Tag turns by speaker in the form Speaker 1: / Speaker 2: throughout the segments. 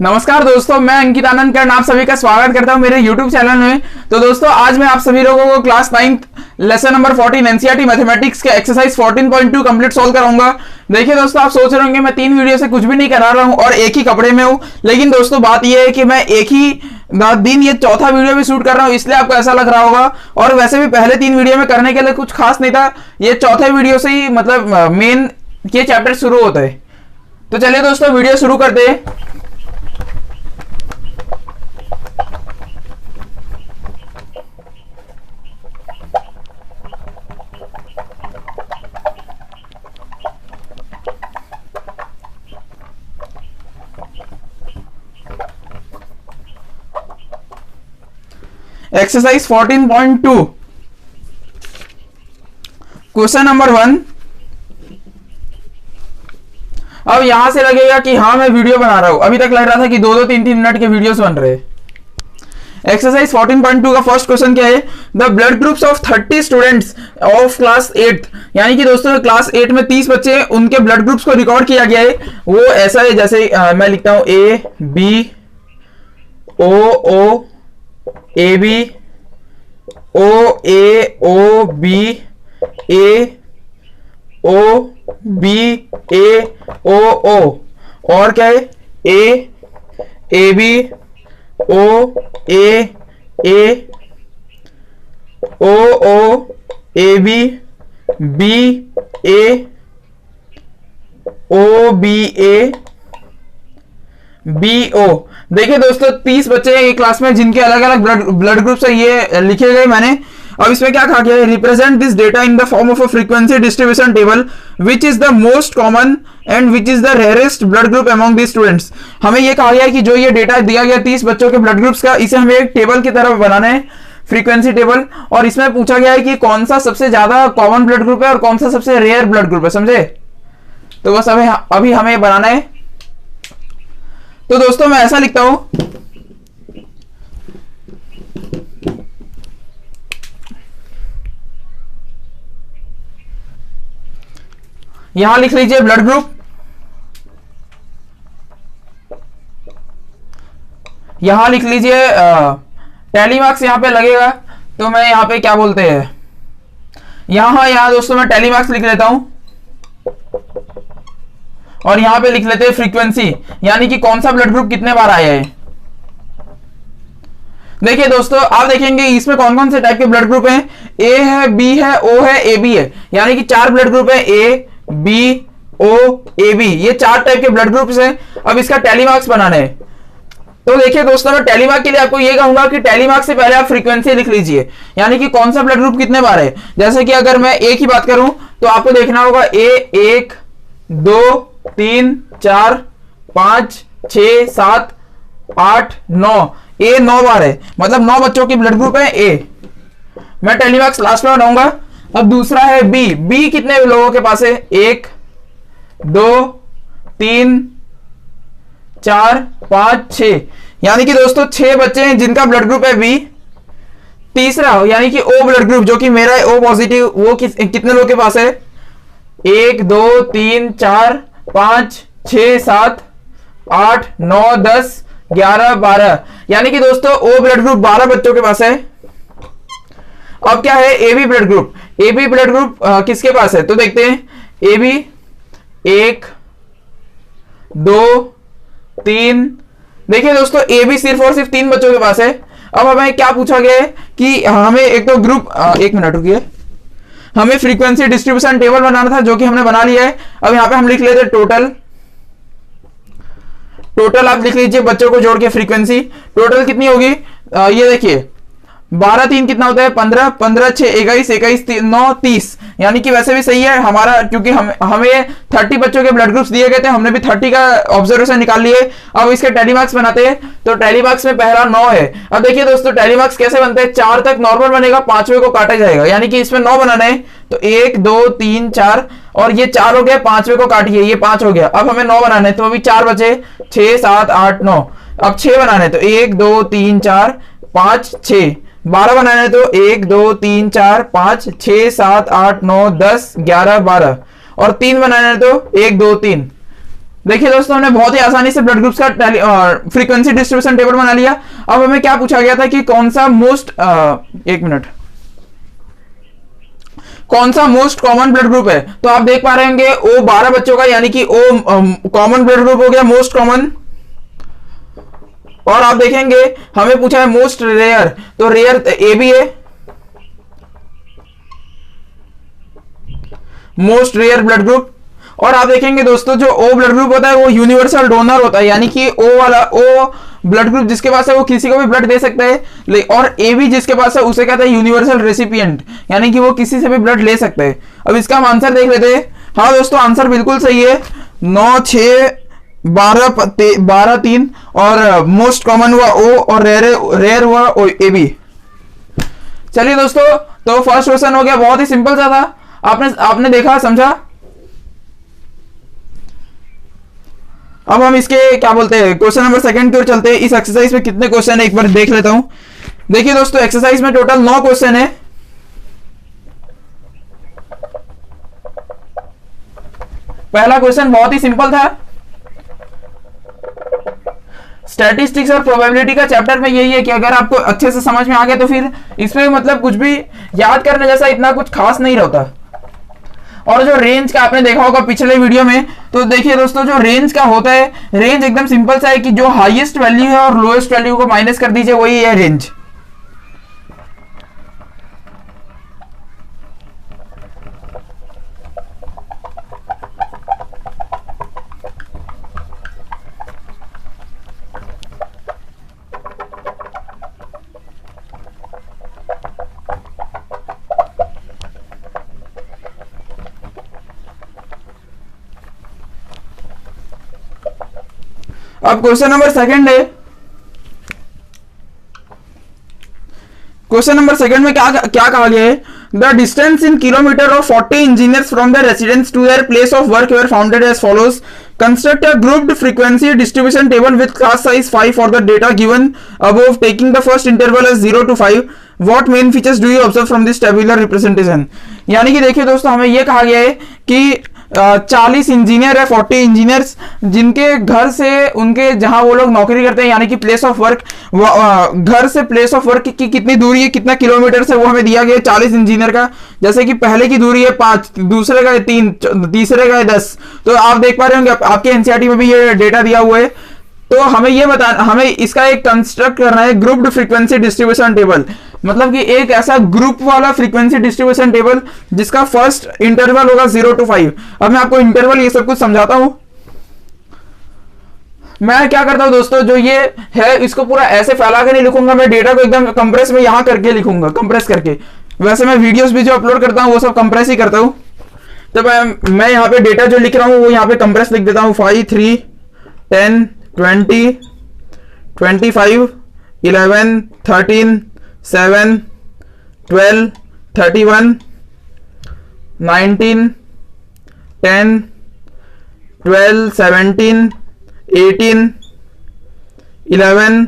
Speaker 1: नमस्कार दोस्तों, मैं अंकित आनंद कर्ण आप सभी का स्वागत करता हूं मेरे YouTube चैनल में। तो दोस्तों आज मैं आप सभी लोगों को class 9 lesson number 14 NCERT mathematics के एक्सरसाइज 14.2 कंप्लीट सॉल्व कराऊंगा। देखिए दोस्तों, आप सोच रहे होंगे मैं 3 वीडियो से कुछ भी नहीं करा रहा हूं और एक ही कपड़े में हूं, लेकिन दोस्तों बात यह है कि मैं एक ही दिन ये चौथा वीडियो भी शूट कर रहा हूं, इसलिए आपको ऐसा लग रहा होगा। और वैसे भी पहले 3 वीडियो में करने के लिए कुछ खास नहीं था, ये चौथे वीडियो से ही मतलब मेन ये चैप्टर शुरू होता है। तो चलिए दोस्तों वीडियो शुरू करते हैं। Exercise 14.2 question number 1। अब यहां से लगेगा कि हाँ मैं वीडियो बना रहा हूं, अभी तक लग रहा था कि 2-2, 3-3 मिनट के वीडियोस बन रहे। एक्सरसाइज 14.2 का फर्स्ट क्वेश्चन क्या है? The blood groups of 30 students of class 8, यानी कि दोस्तों क्लास 8 में 30 बच्चे उनके ब्लड ग्रुप्स को रिकॉर्ड किया गया है। वो ऐसा है जैसे मैं लिखता हूं A B O A B O A O B A O B A O O, और क्या है? A B O A O A B A O B A B O. देखिए दोस्तों 30 बच्चे हैं एक क्लास में जिनके अलग अलग ब्लड ग्रुप्स है, ये लिखे गए मैंने। अब इसमें क्या कहा गया है? Represent this data in the form of a frequency distribution table which is the most common and which is the rarest blood group among the students. हमें ये कहा गया है कि जो ये डेटा दिया गया 30 बच्चों के ब्लड ग्रुप्स का, इसे हमें एक टेबल की तरफ बनाना है, फ्रीक्वेंसी टेबल। और इसमें पूछा गया है कि कौन सा सबसे ज्यादा कॉमन ब्लड ग्रुप है और कौन सा सबसे रेयर ब्लड ग्रुप है, समझे? तो बस अभी हमें बनाना है। तो दोस्तों मैं ऐसा लिखता हूं, यहां लिख लीजिए ब्लड ग्रुप, यहां लिख लीजिए टैली मार्क्स यहां पे लगेगा, तो मैं यहां पे क्या बोलते हैं, यहां दोस्तों मैं टैली मार्क्स लिख लेता हूं। और यहां पे लिख लेते हैं फ्रीक्वेंसी, यानी कि कौन सा ब्लड ग्रुप कितने बार आया है। देखिए दोस्तों आप देखेंगे इसमें कौन कौन से टाइप के ब्लड ग्रुप हैं। ए है, बी है, ओ है, ए बी है, यानी कि 4 ब्लड ग्रुप है, A B O A B, ये 4 टाइप के ब्लड ग्रुप्स हैं। अब इसका टैली मार्क्स बनाना है। तो देखिए दोस्तों मैं टैली मार्क के लिए आपको ये कहूंगा कि टैली मार्क से पहले आप फ्रीक्वेंसी लिख लीजिए, यानी कि कौन सा ब्लड ग्रुप कितने बार है। जैसे कि अगर मैं ए की बात करूं तो आपको देखना होगा ए 1 2 3 4 5 6 7 8 9, ए 9 बार है, मतलब 9 बच्चों की ब्लड ग्रुप है ए। मैं टैली मार्क्स लास्ट में बनाऊंगा। अब दूसरा है बी, बी कितने लोगों के पास है? 1 2 3 4 5 6, यानी कि दोस्तों 6 बच्चे हैं जिनका ब्लड ग्रुप है बी। तीसरा यानी कि ओ ब्लड ग्रुप जो कि मेरा है, ओ पॉजिटिव, वो कितने लोगों के पास है? 1 2 3 4 5 6 7 8 9 10 11 12, यानी कि दोस्तों ओ ब्लड ग्रुप 12 बच्चों के पास है। अब क्या है? A B blood group, A B blood group किसके पास है? तो देखते हैं ए बी 1 2 3, देखिए दोस्तों ए बी सिर्फ और सिर्फ 3 बच्चों के पास है। अब हमें क्या पूछा गया है कि हमें एक तो ग्रुप, एक मिनट रुकिए, हमें फ्रीक्वेंसी डिस्ट्रीब्यूशन टेबल बनाना था जो कि हमने बना लिया है। अब यहां पे हम लिख लेते टोटल, टोटल आप लिख लीजिए बच्चों को जोड़ के फ्रीक्वेंसी टोटल कितनी होगी। ये देखिए 12 3 कितना होता है? 15 15 6 21 21 9 30, यानी कि वैसे भी सही है हमारा, क्योंकि हमें 30 बच्चों के ब्लड ग्रुप्स दिए गए थे, हमने भी 30 का ऑब्जर्वेशन निकाल लिए। अब इसके टैली मार्क्स बनाते हैं। तो टैली मार्क्स में पहला 9 है। अब देखिए दोस्तों टैली मार्क्स कैसे बनते हैं? 4 तक नॉर्मल बनेगा, 5वें को काटा जाएगा, यानी कि इसमें 9 बनाना है। तो 1 2 3 4, और ये 4 हो गया, 5वें को काटिए, ये 5 हो गया। अब हमें 9 बनाना है, तो अभी 4 बचे, 6 7 8 9। अब 6 बनाना है, तो 1 2 3 4 5 6। 12 बनाना है तो 1 2 3 4 5 6 7 8 9 10 11 12, और 3 बनाना है तो 1 2 3। देखिए दोस्तों, हमने बहुत ही आसानी से ब्लड ग्रुप्स का फ्रीक्वेंसी डिस्ट्रीब्यूशन टेबल बना लिया। अब हमें क्या पूछा गया था कि कौन सा कौन सा मोस्ट कॉमन ब्लड ग्रुप है। तो आप देख पा रहे होंगे ओ 12 बच्चों का, यानी कि ओ कॉमन ब्लड ग्रुप हो गया, मोस्ट कॉमन। और आप देखेंगे हमें पूछा है मोस्ट रेयर, तो रेयर ए बी है, मोस्ट रेयर ब्लड ग्रुप। और आप देखेंगे दोस्तों, जो ओ ब्लड ग्रुप होता है वो यूनिवर्सल डोनर होता है, यानी कि ओ वाला ओ ब्लड ग्रुप जिसके पास है वो किसी को भी ब्लड दे सकता है। और ए बी जिसके पास है उसे कहते हैं यूनिवर्सल रेसिपिएंट, यानी कि वो किसी से भी ब्लड ले सकते हैं। अब इसका हम आंसर देख लेते हैं। हाँ दोस्तों, आंसर बिल्कुल सही है, 9, 6, 12, 3। और मोस्ट कॉमन हुआ ओ और रेयर हुआ ए बी। चलिए दोस्तों, तो फर्स्ट क्वेश्चन हो गया, बहुत ही सिंपल सा था, आपने देखा समझा। अब हम इसके क्या बोलते हैं क्वेश्चन नंबर सेकंड की ओर चलते हैं। इस एक्सरसाइज में कितने क्वेश्चन है एक बार देख लेता हूं। देखिए दोस्तों, एक्सरसाइज में टोटल 9 क्वेश्चन है। पहला क्वेश्चन बहुत ही सिंपल था, स्टैटिस्टिक्स और प्रोबेबिलिटी का चैप्टर में यही है कि अगर आपको अच्छे से समझ में आ गया तो फिर इसमें मतलब कुछ भी याद करने जैसा इतना कुछ खास नहीं रहता। और जो रेंज का आपने देखा होगा पिछले वीडियो में, तो देखिए दोस्तों, जो रेंज का होता है, रेंज एकदम सिंपल सा है कि जो हाईएस्ट वैल्यू है और लोएस्ट वैल्यू को माइनस कर दीजिए, वही है रेंज। अब क्वेश्चन नंबर सेकंड है। क्वेश्चन नंबर सेकंड में क्या क्या कहा गया है, the distance in kilometer of 40 engineers from the residence to their place of work were founded as follows. Construct a grouped frequency distribution table with class size 5 for the data given above, taking the first interval as 0 to 5। What main features do you observe from this tabular representation. यानी कि देखिए दोस्तों, हमें यह कहा गया है कि 40 इंजीनियर है, 40 इंजीनियर्स, जिनके घर से उनके जहां वो लोग नौकरी करते हैं, यानी कि प्लेस ऑफ वर्क, घर से प्लेस ऑफ वर्क की कितनी दूरी है, कितना किलोमीटर से, वो हमें दिया गया 40 इंजीनियर का। जैसे कि पहले की दूरी है 5, दूसरे का है 3, तीसरे का है 10। तो आप देख पा रहे होंगे आपके एनसीईआरटी में भी ये डेटा दिया हुआ है। तो हमें ये बताना, हमें इसका एक कंस्ट्रक्ट करना है ग्रुप्ड फ्रीक्वेंसी डिस्ट्रीब्यूशन टेबल, मतलब कि एक ऐसा ग्रुप वाला फ्रीक्वेंसी डिस्ट्रीब्यूशन टेबल जिसका फर्स्ट इंटरवल होगा 0 to 5। अब मैं आपको इंटरवल ये सब कुछ समझाता हूं। मैं क्या करता हूं दोस्तों, जो ये है इसको पूरा ऐसे फैला के नहीं लिखूंगा, मैं डेटा को एकदम कंप्रेस में यहां करके लिखूंगा, कंप्रेस करके। वैसे मैं वीडियोस भी जो अपलोड करता हूं वो सब कंप्रेस ही करता हूं। तो मैं यहाँ पे डेटा जो लिख रहा हूं वो यहाँ पे कंप्रेस लिख देता हूं, 5, 3, 10, 20, 25, 11, 13, 7, 12, 31, 19, 10, 12, 17, 18, 11,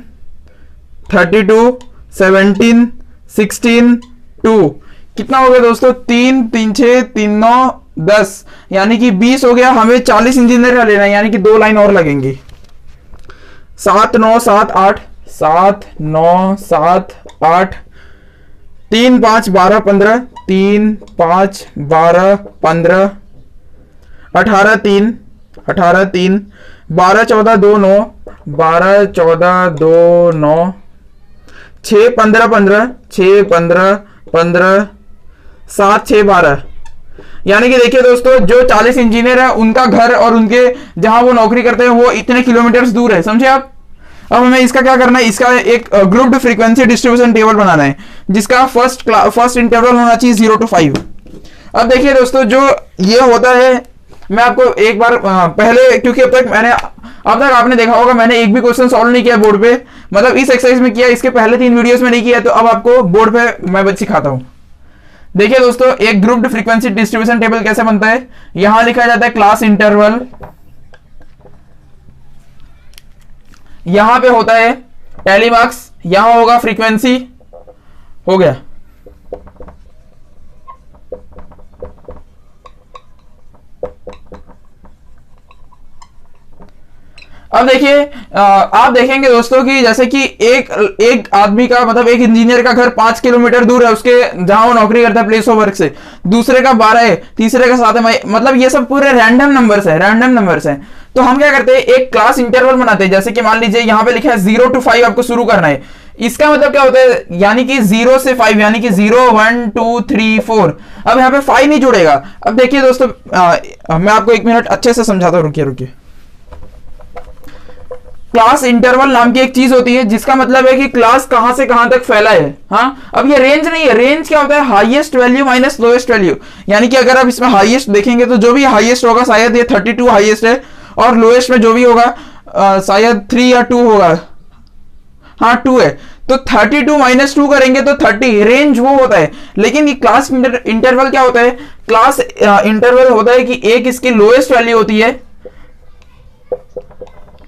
Speaker 1: 32, 17, 16, 2। कितना हो गया दोस्तों, 3, 3, 6, 3, 9, 10, यानी कि 20 हो गया। हमें 40 इंजीनियर का लेना है, यानी कि 2 लाइन और लगेंगी। 7, 9, 7, 8, 7, 9, 7, 8, 3, 5, 12, 15, 3, 5, 12, 15, 18, 3, 18, 3, 12, 14, 2, 9, 12, 14, 2, 9, 6, 15, 15, 6, 15, 15, 7, 6, 12। यानी कि देखिए दोस्तों, जो 40 इंजीनियर है उनका घर और उनके जहां वो नौकरी करते हैं वो इतने किलोमीटर दूर है, समझे आप। अब हमें इसका क्या करना है, इसका एक ग्रुप्ड फ्रीक्वेंसी डिस्ट्रीब्यूशन टेबल बनाना है जिसका फर्स्ट इंटरवल होना चाहिए 0 to 5। अब देखिए दोस्तों, जो ये होता है, मैं आपको एक बार पहले, क्योंकि अब तक आपने देखा होगा मैंने एक भी क्वेश्चन सॉल्व नहीं किया बोर्ड पे, मतलब इस एक्सरसाइज में किया, इसके पहले 3 वीडियोस में नहीं किया, तो अब आपको बोर्ड पे मैं सिखाता हूं। देखिए दोस्तों, एक ग्रुप्ड फ्रीक्वेंसी डिस्ट्रीब्यूशन टेबल कैसे बनता है। यहां लिखा जाता है क्लास इंटरवल, यहां पे होता है टेलीमार्क्स, यहां होगा फ्रीक्वेंसी, हो गया। अब देखिए आप देखेंगे दोस्तों कि जैसे कि एक आदमी का मतलब एक इंजीनियर का घर 5 किलोमीटर दूर है उसके जहां वो नौकरी करता है प्लेस ऑफ वर्क से, दूसरे का 12 है, तीसरे का 7 है, मतलब ये सब पूरे रैंडम नंबर्स हैं। तो हम क्या करते हैं, एक क्लास इंटरवल बनाते हैं। जैसे कि मान लीजिए यहाँ पे लिखा है 0 to 5 आपको शुरू करना है। इसका मतलब क्या होता है, यानी कि 0 से 5, यानी कि 0 1 2 3 4। अब यहाँ पे 5 नहीं जुड़ेगा। अब देखिए दोस्तों मैं आपको 1 मिनट अच्छे से समझाता हूँ, रुकिए। क्लास इंटरवल नाम की एक चीज होती है जिसका मतलब है कि क्लास कहां से कहां तक फैला है। हाँ, अब ये रेंज नहीं है। रेंज क्या होता है, highest value minus lowest value. यानी कि अगर आप इसमें हाईएस्ट देखेंगे तो जो भी हाईएस्ट होगा शायद ये 32 हाईएस्ट है, और लोएस्ट में जो भी होगा शायद 3 या 2 होगा। हाँ 2 है, तो 32 माइनस 2 करेंगे तो 30। रेंज वो होता है। लेकिन ये क्लास इंटरवल क्या होता है, क्लास इंटरवल होता है कि एक इसकी लोएस्ट वैल्यू होती है,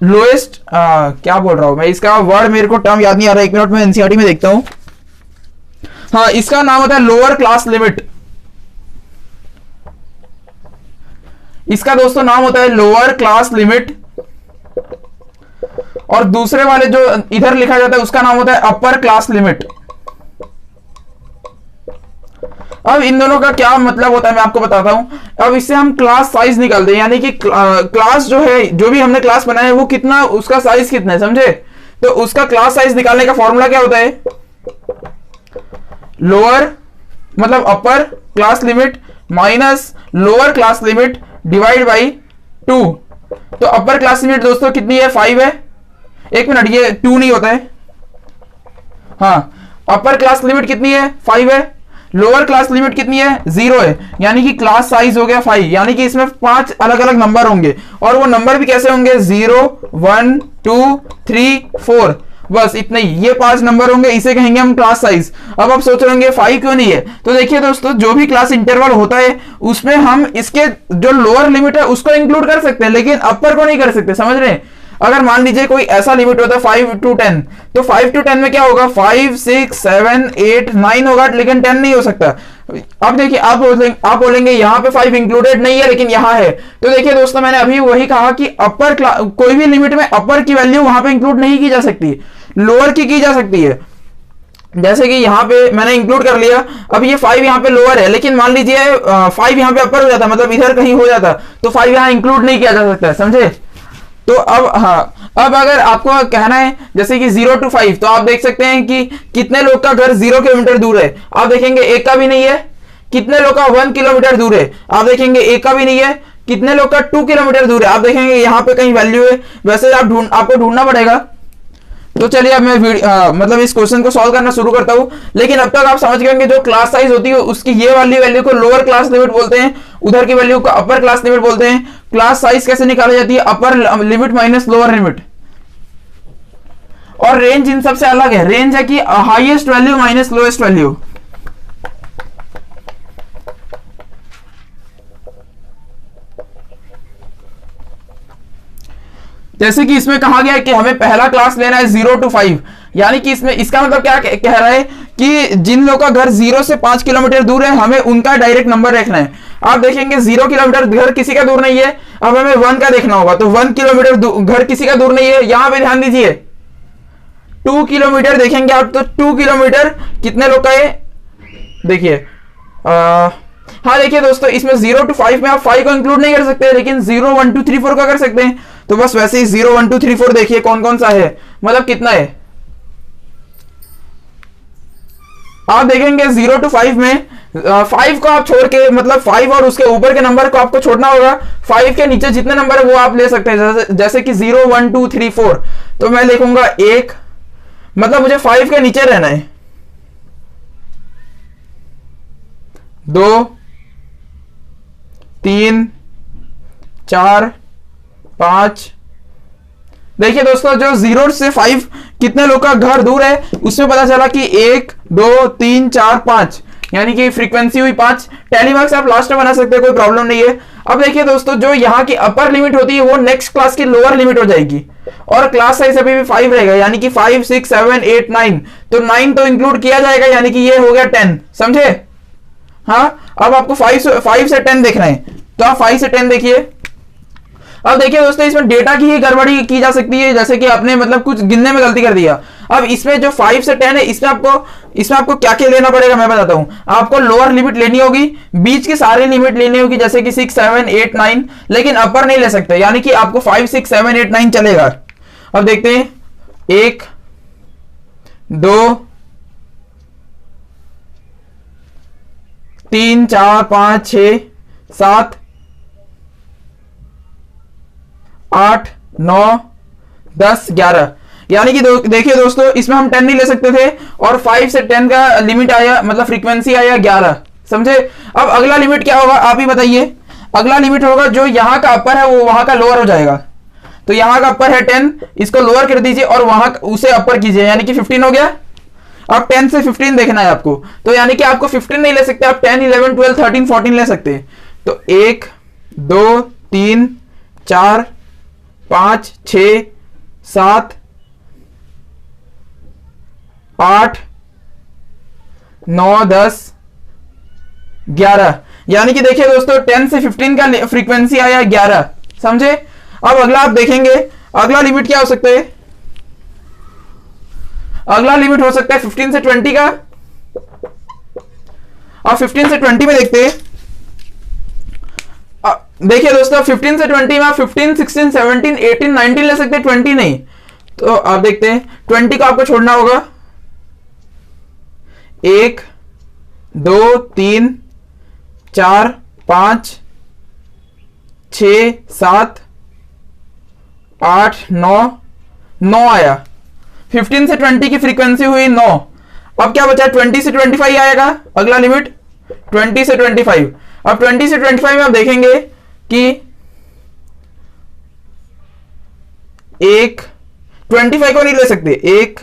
Speaker 1: लोएस्ट क्या बोल रहा हूं मैं, इसका वर्ड मेरे को टर्म याद नहीं आ रहा, 1 मिनट में एनसीईआरटी में देखता हूं। हाँ, इसका नाम होता है लोअर क्लास लिमिट। इसका दोस्तों नाम होता है लोअर क्लास लिमिट, और दूसरे वाले जो इधर लिखा जाता है उसका नाम होता है अपर क्लास लिमिट। अब इन दोनों का क्या मतलब होता है मैं आपको बताता हूं। अब इससे हम क्लास साइज निकालते हैं, यानी कि क्लास जो है, जो भी हमने क्लास बनाया है वो कितना, उसका साइज कितना है, समझे। तो उसका क्लास साइज निकालने का फॉर्मूला क्या होता है, लोअर मतलब upper class limit minus lower class limit divide by 2। तो अपर क्लास लिमिट दोस्तों कितनी है, 5 है। 1 मिनट, ये 2 नहीं होता है। हाँ, अपर क्लास लिमिट कितनी है, 5 है। लोअर क्लास लिमिट कितनी है, 0 है। यानी कि क्लास साइज हो गया 5। यानी कि इसमें 5 अलग अलग नंबर होंगे, और वो नंबर भी कैसे होंगे, 0 1 2 3 4, बस इतने ही, ये 5 नंबर होंगे, इसे कहेंगे हम क्लास साइज। अब आप सोच रहे होंगे 5 क्यों नहीं है, तो देखिए दोस्तों, जो भी क्लास इंटरवल होता है उसमें हम इसके जो लोअर लिमिट है उसको इंक्लूड कर सकते हैं, लेकिन अपर को नहीं कर सकते, समझ रहे हैं। अगर मान लीजिए कोई ऐसा लिमिट होता है 5 to 10, तो 5 to 10 में क्या होगा, 5 6 7 8 9 होगा, लेकिन 10 नहीं हो सकता। अब देखिए आप बोलेंगे यहाँ पे 5 इंक्लूडेड नहीं है लेकिन यहाँ है। तो देखिए दोस्तों, मैंने अभी वही कहा कि अपर कोई भी लिमिट में अपर की वैल्यू वहां पे इंक्लूड नहीं की जा सकती, लोअर की जा सकती है। जैसे कि यहाँ पे मैंने इंक्लूड कर लिया, अब ये 5 यहाँ पे लोअर है, लेकिन मान लीजिए 5 यहाँ पे अपर हो जाता, मतलब इधर कहीं हो जाता, तो 5 यहाँ इंक्लूड नहीं किया जा सकता, समझे। तो अब हाँ, अब अगर आपको कहना है जैसे कि 0 to 5, तो आप देख सकते हैं कि कितने लोग का घर 0 किलोमीटर दूर है, आप देखेंगे एक का भी नहीं है। कितने लोग का 1 किलोमीटर दूर है, आप देखेंगे एक का भी नहीं है। कितने लोग का 2 किलोमीटर दूर है, आप देखेंगे यहाँ पे कहीं वैल्यू है। वैसे आपको ढूंढना पड़ेगा। तो चलिए अब मैं मतलब इस क्वेश्चन को सॉल्व करना शुरू करता हूं। लेकिन अब तक आप समझ गए जो क्लास साइज होती है उसकी ये वाली वैल्यू को लोअर क्लास लिमिट बोलते हैं, उधर की वैल्यू को अपर क्लास लिमिट बोलते हैं। क्लास साइज कैसे निकाली जाती है, upper limit minus lower limit. और रेंज इन सबसे अलग है, रेंज है कि highest value minus lowest value. जैसे कि इसमें कहा गया है कि हमें पहला क्लास लेना है 0 to 5, यानी कि इसमें इसका मतलब क्या कह रहा है कि जिन लोगों का घर 0 से 5 किलोमीटर दूर है हमें उनका डायरेक्ट नंबर रखना है। आप देखेंगे 0 किलोमीटर घर किसी का दूर नहीं है, अब हमें 1 का देखना होगा, तो 1 किलोमीटर घर किसी का दूर नहीं है। यहां पे ध्यान दीजिए 2 किलोमीटर देखेंगे आप, तो 2 किलोमीटर कितने लोग का है, देखिए हाँ देखिए दोस्तों, इसमें 0 to 5 में आप 5 को इंक्लूड नहीं कर सकते, लेकिन 0 1 2 3 4 का कर सकते हैं। तो बस वैसे ही 0 1 2 3 4 देखिए कौन कौन सा है, मतलब कितना है। आप देखेंगे 0 to 5 में 5 को आप छोड़ के, मतलब 5 और उसके ऊपर के नंबर को आपको छोड़ना होगा। 5 के नीचे जितने नंबर है वो आप ले सकते हैं, जैसे कि 0 1 2 3 4। तो मैं लिखूंगा 1, मतलब मुझे 5 के नीचे रहना है। 2 3 4 5। देखिए दोस्तों, जो 0 से 5 कितने लोग का घर दूर है उसमें पता चला कि 1 2 3 4 5, यानी कि फ्रीक्वेंसी हुई 5। टेलीमार्क्स आप लास्ट में बना सकते हैं, कोई प्रॉब्लम नहीं है। अब देखिए दोस्तों, जो यहाँ की अपर लिमिट होती है वो नेक्स्ट क्लास की लोअर लिमिट हो जाएगी, और क्लास साइज अभी भी 5 रहेगा, यानी कि 5 6 7 8 9। तो 9 तो इंक्लूड किया जाएगा, यानी कि ये हो गया 10, समझे। हाँ, अब आपको 5 से 10 देखना है, तो आप 5 से 10 देखिए। अब देखिए दोस्तों, इसमें डेटा की ही गड़बड़ी की जा सकती है, जैसे कि आपने मतलब कुछ गिनने में गलती कर दिया। अब इसमें जो 5 से 10 है, इसमें आपको क्या क्या लेना पड़ेगा मैं बताता हूं। आपको लोअर लिमिट लेनी होगी, बीच की सारी लिमिट लेनी होगी, जैसे कि 6 7 8 9, लेकिन अपर नहीं ले सकते, यानी कि आपको 5 6 7 8 9 चलेगा। अब देखते हैं, 1 2 3 4 5 6 7 8 9 10 11, यानी कि देखिए दोस्तों, इसमें हम 10 नहीं ले सकते थे और 5 से 10 का लिमिट आया, मतलब फ्रीक्वेंसी आया 11, समझे। अब अगला लिमिट क्या होगा आप ही बताइए। अगला लिमिट होगा जो यहां का अपर है वो वहां का लोअर हो जाएगा। तो यहां का अपर है 10, इसको लोअर कर दीजिए और वहां उसे अपर कीजिए, यानी कि 15 हो गया। अब 10 से 15 देखना है आपको, तो यानी कि आपको 15 नहीं ले सकते, आप 10 11 12 13 14 ले सकते हैं। तो 1 2 3 4 5 6 7 8 9 10 11, यानी कि देखिए दोस्तों 10 से 15 का फ्रीक्वेंसी आया 11, समझे। अब अगला आप देखेंगे, अगला लिमिट क्या हो सकता है। अगला लिमिट हो सकता है 15 से 20 का। अब 15 से 20 में देखते हैं। देखिए दोस्तों 15 से 20 में आप 15 16 17 18 19 ले सकते हैं, 20 नहीं। तो आप देखते हैं 20 को आपको छोड़ना होगा। 1 2 3 4 5 6 7 8 9 आया। 15 से 20 की फ्रीक्वेंसी हुई 9। अब क्या बचा, 20 से 25 आएगा अगला लिमिट, 20 से 25। अब 20 से 25 में आप देखेंगे कि 25 को नहीं ले सकते, 1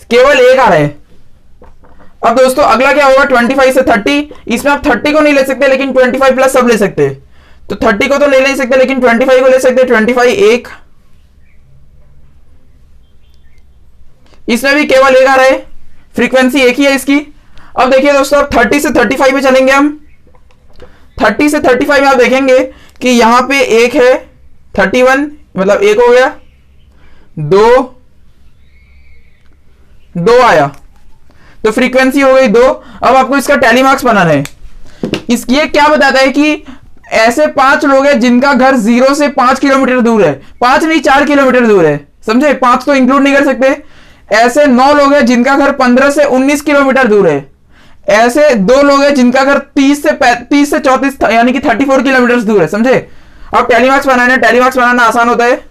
Speaker 1: केवल 1 आ रहा है। अब दोस्तों अगला क्या होगा, 25 से 30, इसमें आप 30 को नहीं ले सकते लेकिन 25 प्लस सब ले सकते हैं। तो 30 को तो ले नहीं सकते लेकिन 25 को ले सकते हैं। 25 1, इसमें भी केवल 1 आ रहा है, फ्रीक्वेंसी एक ही है इसकी। अब देखिए दोस्तों, अब 30 से 35 में चलेंगे हम। 30 से 35 में आप देखेंगे कि यहां पे 1 है, 31 मतलब 1 हो गया, 2 आया, तो फ्रीक्वेंसी हो गई 2। अब आपको इसका टैली मार्क्स बनाना है। ये क्या बताता है कि ऐसे 5 लोग हैं जिनका घर 0 से 5 किलोमीटर दूर है, 5 नहीं 4 किलोमीटर दूर है, समझे, 5 तो इंक्लूड नहीं कर सकते। ऐसे 9 लोग हैं जिनका घर 15 से 19 किलोमीटर दूर है। ऐसे 2 लोग हैं जिनका घर 30 से 34 यानी कि 34 किलोमीटर दूर है, समझे। अब टैली मार्क्स बनाना है, टैली मार्क्स बनाना आसान होता है।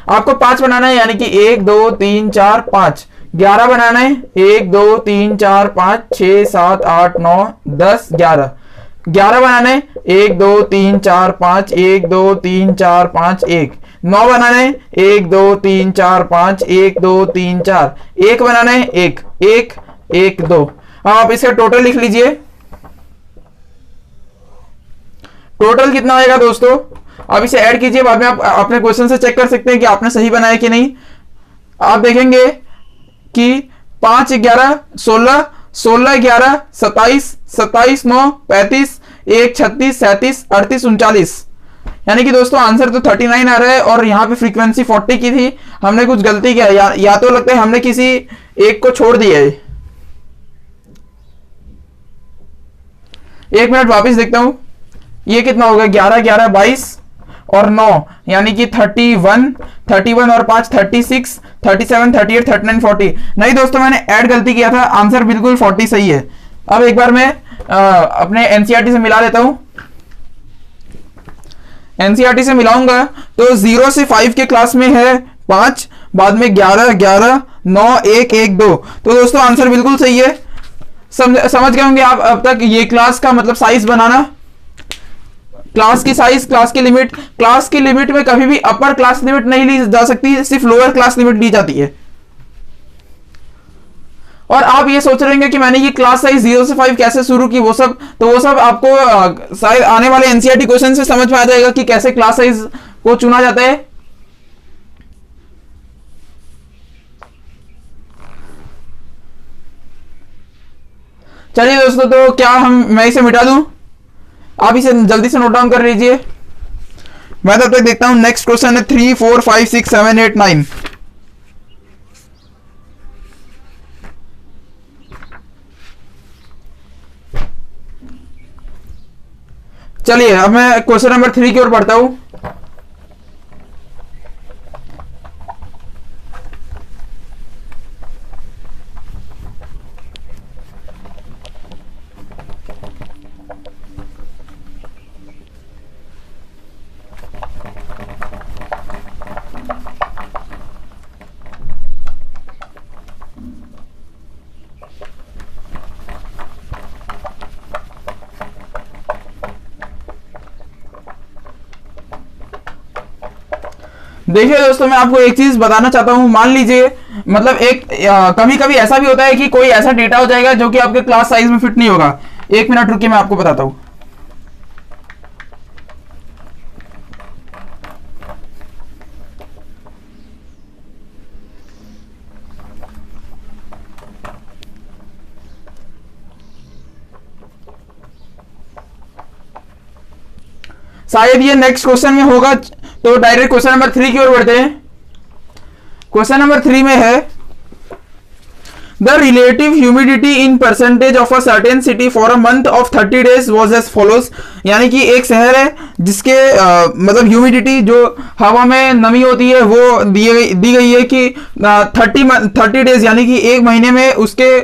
Speaker 1: आपको 5 बनाना है, यानी कि 1 2 3 4 5, 11 बनाना है, 1 2 3 4 5 6 7 8 9 10 11, 11 बनाना है, 1 2 3 4 5 1 2 3 4 5 1, 9 बनाना है, 1 2 3 4 5 1 2 3 4, 1 बनाना है, 1 1 1 2। अब आप इसका टोटल लिख लीजिए। टोटल कितना आएगा दोस्तों, आप इसे ऐड कीजिए, बाद में आप अपने क्वेश्चन से चेक कर सकते हैं कि आपने सही बनाया कि नहीं। आप देखेंगे कि 5 11 16 16 11 27 27 9 35 1 36 37 38 39, यानी कि दोस्तों आंसर तो 39 आ रहा है और यहाँ पे फ्रीक्वेंसी 40 की थी, हमने कुछ गलती किया, या तो लगता है हमने किसी एक को छोड़ दिया है। 1 मिनट वापस देखता हूं, ये कितना होगा, 11 11 22 और 9, यानी कि 31 और 5 36 37 38 39 40। नहीं दोस्तों, मैंने ऐड गलती किया था, आंसर बिल्कुल 40 सही है। अब एक बार मैं अपने एनसीईआरटी से मिला लेता हूं। एनसीईआरटी से मिलाऊंगा तो 0 से 5 के क्लास में है 5, बाद में 11 11 9 1 1 2। तो दोस्तों आंसर बिल्कुल सही है। समझ गए होंगे आप अब तक ये क्लास का मतलब साइज बनाना, क्लास की साइज, क्लास की लिमिट में कभी भी अपर क्लास लिमिट नहीं ली जा सकती, सिर्फ लोअर क्लास लिमिट ली जाती है। और आप ये सोच रहे हैं कि मैंने ये क्लास साइज 0 से 5 कैसे शुरू की, वो सब आपको शायद आने वाले एनसीईआरटी क्वेश्चन से समझ में आ जाएगा कि कैसे क्लास साइज को चुना जाता है। चलिए दोस्तों, तो क्या मैं इसे मिटा दूं? आप इसे जल्दी से नोट डाउन कर लीजिए। मैं तब तक देखता हूं नेक्स्ट क्वेश्चन है 3 4 5 6 7 8 9। चलिए अब मैं क्वेश्चन नंबर 3 की ओर पढ़ता हूं। देखिए दोस्तों, मैं आपको एक चीज बताना चाहता हूं। मान लीजिए मतलब एक कभी कभी ऐसा भी होता है कि कोई ऐसा डेटा हो जाएगा जो कि आपके क्लास साइज में फिट नहीं होगा। एक मिनट रुकिए, मैं आपको बताता हूं। शायद ये नेक्स्ट क्वेश्चन में होगा, तो डायरेक्ट क्वेश्चन नंबर 3 की ओर बढ़ते हैं। क्वेश्चन नंबर 3 में है the relative humidity in percentage of a certain city for a month of 30 days was as follows. यानी कि एक शहर है जिसके मतलब ह्यूमिडिटी जो हवा में नमी होती है वो दी गई है कि 30 डेज यानी कि एक महीने में उसके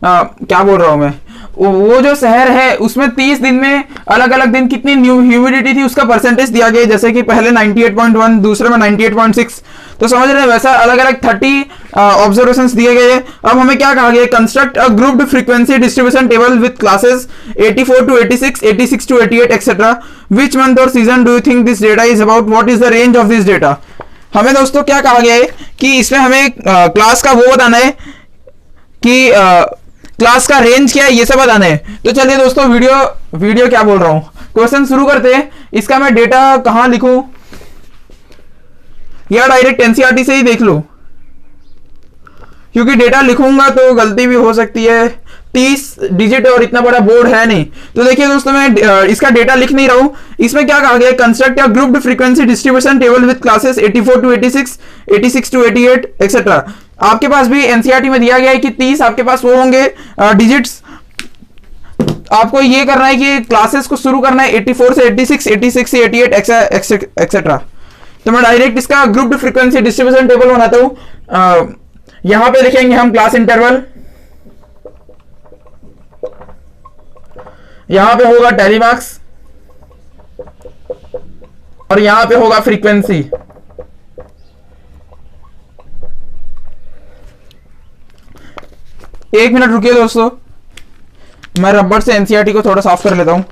Speaker 1: क्या बोल रहा हूं मैं, वो जो शहर है उसमें 30 दिन में अलग अलग दिन कितनी ह्यूमिडिटी थी उसका परसेंटेज दिया गया। जैसे कि पहले 98.1, दूसरे में 98.6, तो समझ रहे हैं वैसा अलग अलग 30 ऑब्जर्वेशंस दिए गए हैं। अब हमें क्या कहा गया, construct a grouped frequency distribution table with classes 84 to 86, 86 to 88 etcetera. Which month और season do you think this data is about, what is the range of this data. हमें दोस्तों क्या कहा गया है कि इसमें हमें क्लास का वो बताना है कि क्लास का रेंज क्या है, ये सब बताना है। तो चलिए दोस्तों, वीडियो क्या बोल रहा हूं, क्वेश्चन शुरू करते हैं। इसका मैं डेटा कहां लिखूं, या डायरेक्ट एनसीईआरटी से ही देख लूं, क्योंकि डेटा लिखूंगा तो गलती भी हो सकती है। 30 डिजिट और इतना बड़ा बोर्ड है नहीं। तो देखिए दोस्तों, मैं इसका डेटा लिख नहीं रहा हूं। इसमें क्या कहा गया, construct a grouped frequency distribution table with classes 84 to 86, 86 to 88 etcetera. आपके पास भी एनसीईआरटी में दिया गया है कि 30 आपके पास वो होंगे डिजिट्स। आपको ये करना है कि क्लासेस को शुरू करना है 84 से 86, 86 से 88 एक्सेट्रा। तो मैं डायरेक्ट इसका ग्रुप्ड फ्रीक्वेंसी डिस्ट्रीब्यूशन टेबल बनाता हूं। यहां पे लिखेंगे हम क्लास इंटरवल, यहां पे होगा टेलीमार्क्स और यहां पे होगा फ्रीक्वेंसी। एक मिनट रुकिए दोस्तों, मैं रबर से एनसीईआरटी को थोड़ा साफ कर लेता हूं।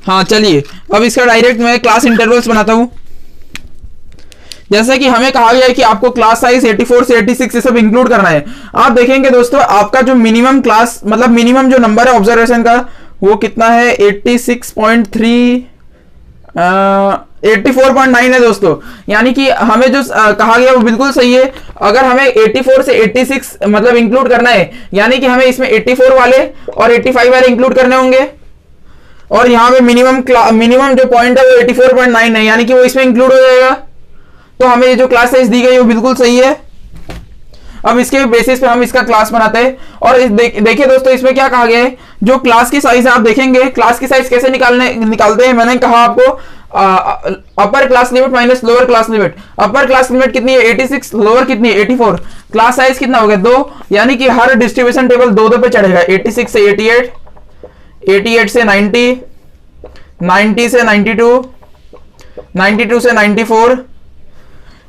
Speaker 1: हाँ चलिए, अब इसका डायरेक्ट मैं क्लास इंटरवल्स बनाता हूं। जैसे कि हमें कहा गया है कि आपको क्लास साइज 84 से 86 ये सब इंक्लूड करना है। आप देखेंगे दोस्तों, आपका जो मिनिमम क्लास मतलब मिनिमम जो नंबर है ऑब्जर्वेशन का वो कितना है, 86.3 84.9 है दोस्तों। यानी कि हमें जो कहा गया वो बिल्कुल सही है। अगर हमें 84 से 86 मतलब इंक्लूड करना है, यानी कि हमें इसमें 84 वाले और 85 वाले इंक्लूड करने होंगे। और यहाँ पे मिनिमम जो पॉइंट है वो 84.9 है, यानी कि वो इसमें इंक्लूड हो जाएगा। तो हमें ये जो क्लास साइज दी गई है वो बिल्कुल सही है। अब इसके बेसिस पे हम इसका क्लास बनाते हैं। और देखिए दोस्तों, इसमें क्या कहा गया है, जो क्लास की साइज है आप देखेंगे क्लास की साइज कैसे निकालते हैं। मैंने कहा आपको upper class limit minus lower class limit. Upper class limit कितनी है 86, लोअर कितनी है 84, क्लास साइज कितना हो गया 2, यानी कि हर डिस्ट्रीब्यूशन टेबल 2 पे चढ़ेगा। 86 से 88, 88 से 90, 90 से 92, 92 से 94,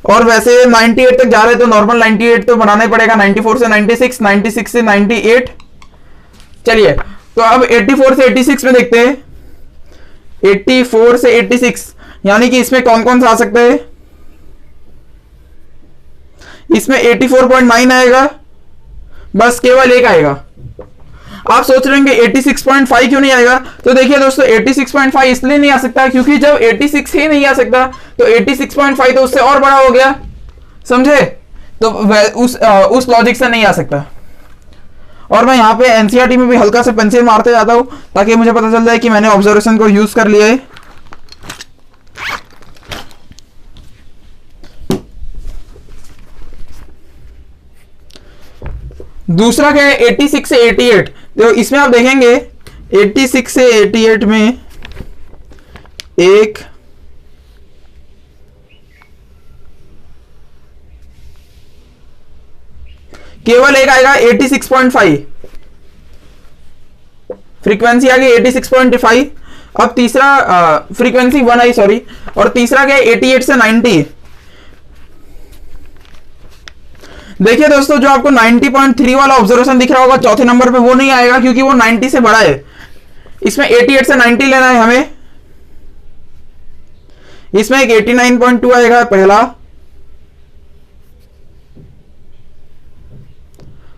Speaker 1: और वैसे 98 तक जा रहे तो नॉर्मल 98 तो बनाना ही पड़ेगा। 94 से 96, 96 से 98। चलिए, तो अब 84 से 86 में देखते हैं। 84 से 86 यानी कि इसमें कौन कौन सा आ सकता है, इसमें 84.9 आएगा, बस केवल एक आएगा। आप सोच रहे होंगे 86.5 क्यों नहीं आएगा, तो देखिए दोस्तों 86.5 इसलिए नहीं आ सकता क्योंकि जब 86 ही नहीं आ सकता तो 86.5 तो उससे और बड़ा हो गया, समझे, तो उस लॉजिक से नहीं आ सकता। और मैं यहाँ पे एनसीईआरटी में भी हल्का से पेंसिल मारते जाता हूं ताकि मुझे पता चल जाए कि मैंने ऑब्जर्वेशन को यूज कर लिया है। दूसरा क्या है 86 से 88, तो इसमें आप देखेंगे 86 से 88 में एक केवल एक आएगा 86.5, फ्रीक्वेंसी आ गई 86.5। अब तीसरा फ्रीक्वेंसी 1 आई, सॉरी, और तीसरा क्या है 88 से 90। देखिए दोस्तों जो आपको 90.3 वाला ऑब्जर्वेशन दिख रहा होगा चौथे नंबर पे, वो नहीं आएगा क्योंकि वो 90 से बड़ा है। इसमें 88 से 90 लेना है हमें। इसमें एक 89.2 आएगा पहला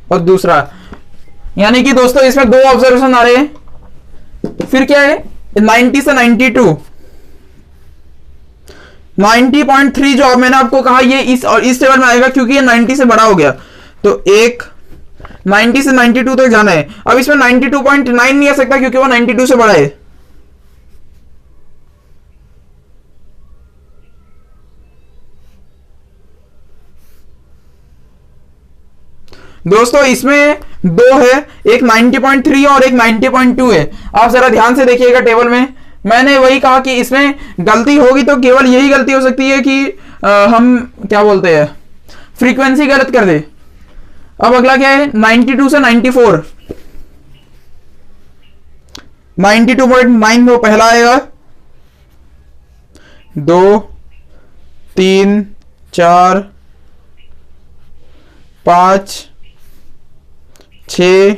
Speaker 1: और दूसरा, यानी कि दोस्तों इसमें दो ऑब्जर्वेशन आ रहे हैं। फिर क्या है 90 से 92, 90.3 जो मैंने आपको कहा ये इस टेबल में आएगा क्योंकि ये 90 से बड़ा हो गया, तो एक 90 से 92 तक जाना है। अब इसमें 92.9 नहीं आ सकता क्योंकि वो 92 से बड़ा है। दोस्तों इसमें दो है, एक 90.3 और एक 90.2 है। आप जरा ध्यान से देखिएगा टेबल में, मैंने वही कहा कि इसमें गलती होगी तो केवल यही गलती हो सकती है कि हम क्या बोलते हैं फ्रीक्वेंसी गलत कर दे। अब अगला क्या है 92 से 94, 92.9 वो पहला आएगा, 2 3 4 5 6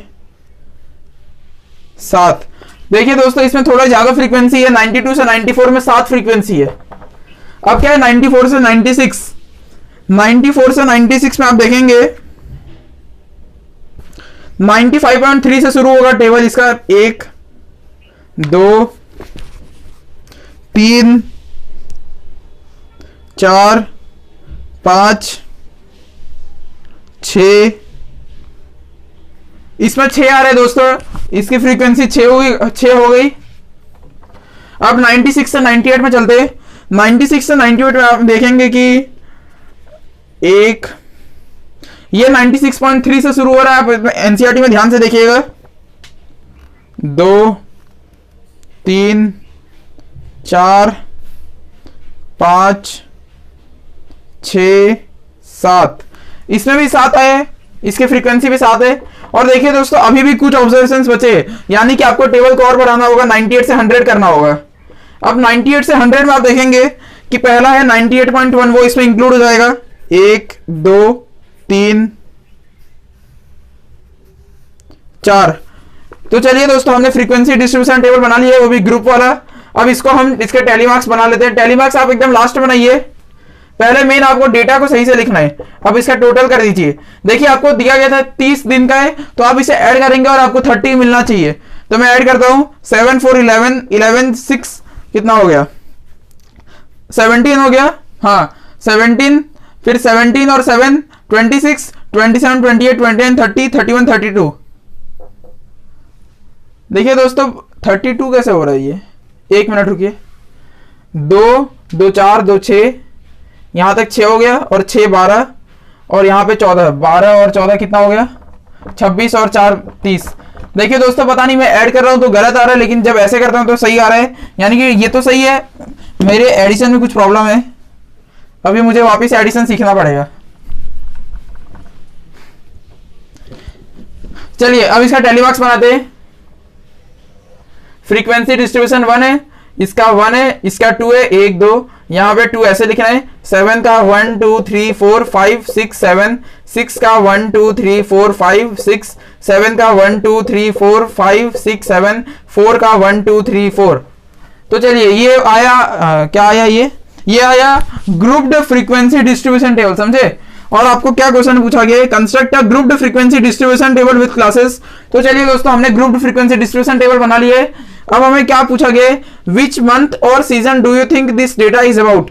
Speaker 1: 7। देखिए दोस्तों इसमें थोड़ा ज्यादा फ्रीक्वेंसी है, 92 से 94 में 7 फ्रीक्वेंसी है। अब क्या है 94 से 96, 94 से 96 में आप देखेंगे 95.3 से शुरू होगा टेबल इसका, 1 2 3 4 5 6, इसमें 6 आ रहे हैं दोस्तों, इसकी फ्रीक्वेंसी 6 हो गई। अब 96 से 98 में चलते हैं। 96 से 98 में आप देखेंगे कि एक ये 96.3 से शुरू हो रहा है, आप एनसीईआरटी में ध्यान से देखिएगा, 2 3 4 5 6 7, इसमें भी 7 आए, इसकी फ्रीक्वेंसी भी 7 है। और देखिए दोस्तों अभी भी कुछ ऑब्जर्वेशंस बचे, यानी कि आपको टेबल को और बढ़ाना होगा, 98 से 100 करना होगा। अब 98 से 100 में आप देखेंगे कि पहला है 98.1, वो इसमें इंक्लूड हो जाएगा, 1 2 3 4। तो चलिए दोस्तों हमने फ्रीक्वेंसी डिस्ट्रीब्यूशन टेबल बना लिया है, वो भी ग्रुप वाला। अब इसको हम इसके टैली मार्क्स बना लेते हैं। टैली मार्क्स आप एकदम लास्ट में बनाइए, पहले मेन आपको डेटा को सही से लिखना है। अब इसका टोटल कर दीजिए। देखिए आपको दिया गया था 30 दिन का है, तो आप इसे ऐड करेंगे और आपको 30 मिलना चाहिए। तो मैं ऐड करता हूं 7 4 11 11 6 कितना हो गया 17 हो गया, हाँ 17, फिर 17 और 7 26 27 28 29 30 31 32। देखिए दोस्तों 32 कैसे हो रहा है ये, एक मिनट रुकिए, 2 2 4 2 6, यहां तक 6 हो गया, और 6 12, और यहां पे 14, 12 और 14 कितना हो गया 26, और 4 30। देखिए दोस्तों पता नहीं मैं ऐड कर रहा हूं तो गलत आ रहा है, लेकिन जब ऐसे करता हूं तो सही आ रहा है, यानी कि ये तो सही है, मेरे एडिशन में कुछ प्रॉब्लम है। अभी मुझे वापस एडिशन सीखना पड़ेगा। चलिए अब इसका टेलीमार्क्स बनाते हैं। फ्रीक्वेंसी डिस्ट्रीब्यूशन 1 है, इसका 1 है, इसका 2 है, 1 2, यहाँ पे 2 ऐसे लिखना है। 7 का 1 2 3 4 5 6 7, 6 का 1 2 3 4 5 6, 7 का 1 2 3 4 5 6 7, 4 का 1 2 3 4। तो चलिए ये आया क्या आया, ये आया ग्रुप्ड फ्रीक्वेंसी डिस्ट्रीब्यूशन टेबल, समझे। और आपको क्या क्वेश्चन पूछा गया है, construct a grouped frequency distribution table with classes. तो चलिए दोस्तों, हमने ग्रुप्ड फ्रीक्वेंसी डिस्ट्रीब्यूशन टेबल बना लिया है। अब हमें क्या पूछा गया है, विच मंथ और season do you think this data is about.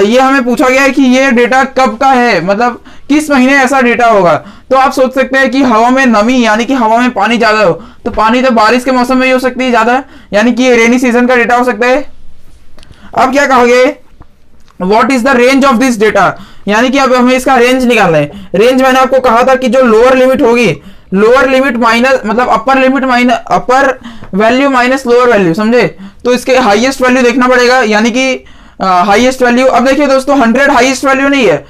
Speaker 1: ये हमें पूछा गया है कि ये डेटा कब का है, मतलब किस महीने ऐसा डेटा होगा। तो आप सोच सकते हैं कि हवा में नमी, यानी कि हवा में पानी ज्यादा हो, तो पानी तो बारिश के मौसम में ही हो सकती है ज्यादा, यानी कि ये रेनी सीजन का डेटा हो सकता है। अब क्या कहा गया, what is the range of this data, यानी कि अब हमें इसका रेंज निकालना है। रेंज मैंने आपको कहा था कि जो लोअर लिमिट होगी, लोअर लिमिट माइनस मतलब अपर लिमिट माइनस अपर वैल्यू माइनस लोअर वैल्यू, समझे। तो इसके हाईएस्ट वैल्यू देखना पड़ेगा, यानी कि हाईएस्ट वैल्यू। अब देखिए दोस्तों, 100 हाईएस्ट वैल्यू नहीं है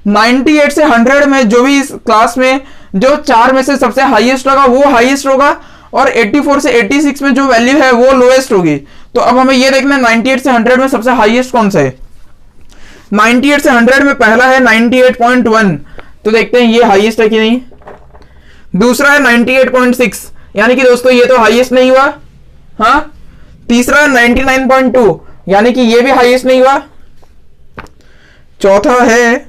Speaker 1: 98 से 100 में जो भी इस क्लास में जो 4 में से सबसे हाईएस्ट होगा वो हाईएस्ट होगा, और 84 से 86 में जो वैल्यू है वो लोएस्ट होगी। तो अब हमें ये देखना है 98 से 100 में सबसे हाईएस्ट कौन सा है। 98 से 100 में पहला है 98.1, तो देखते हैं ये हाईएस्ट है कि नहीं। दूसरा है 98.6, यानी कि दोस्तों ये तो हाईएस्ट नहीं हुआ। हाँ, तीसरा है 99.2, यानी कि ये भी हाईएस्ट नहीं हुआ। चौथा है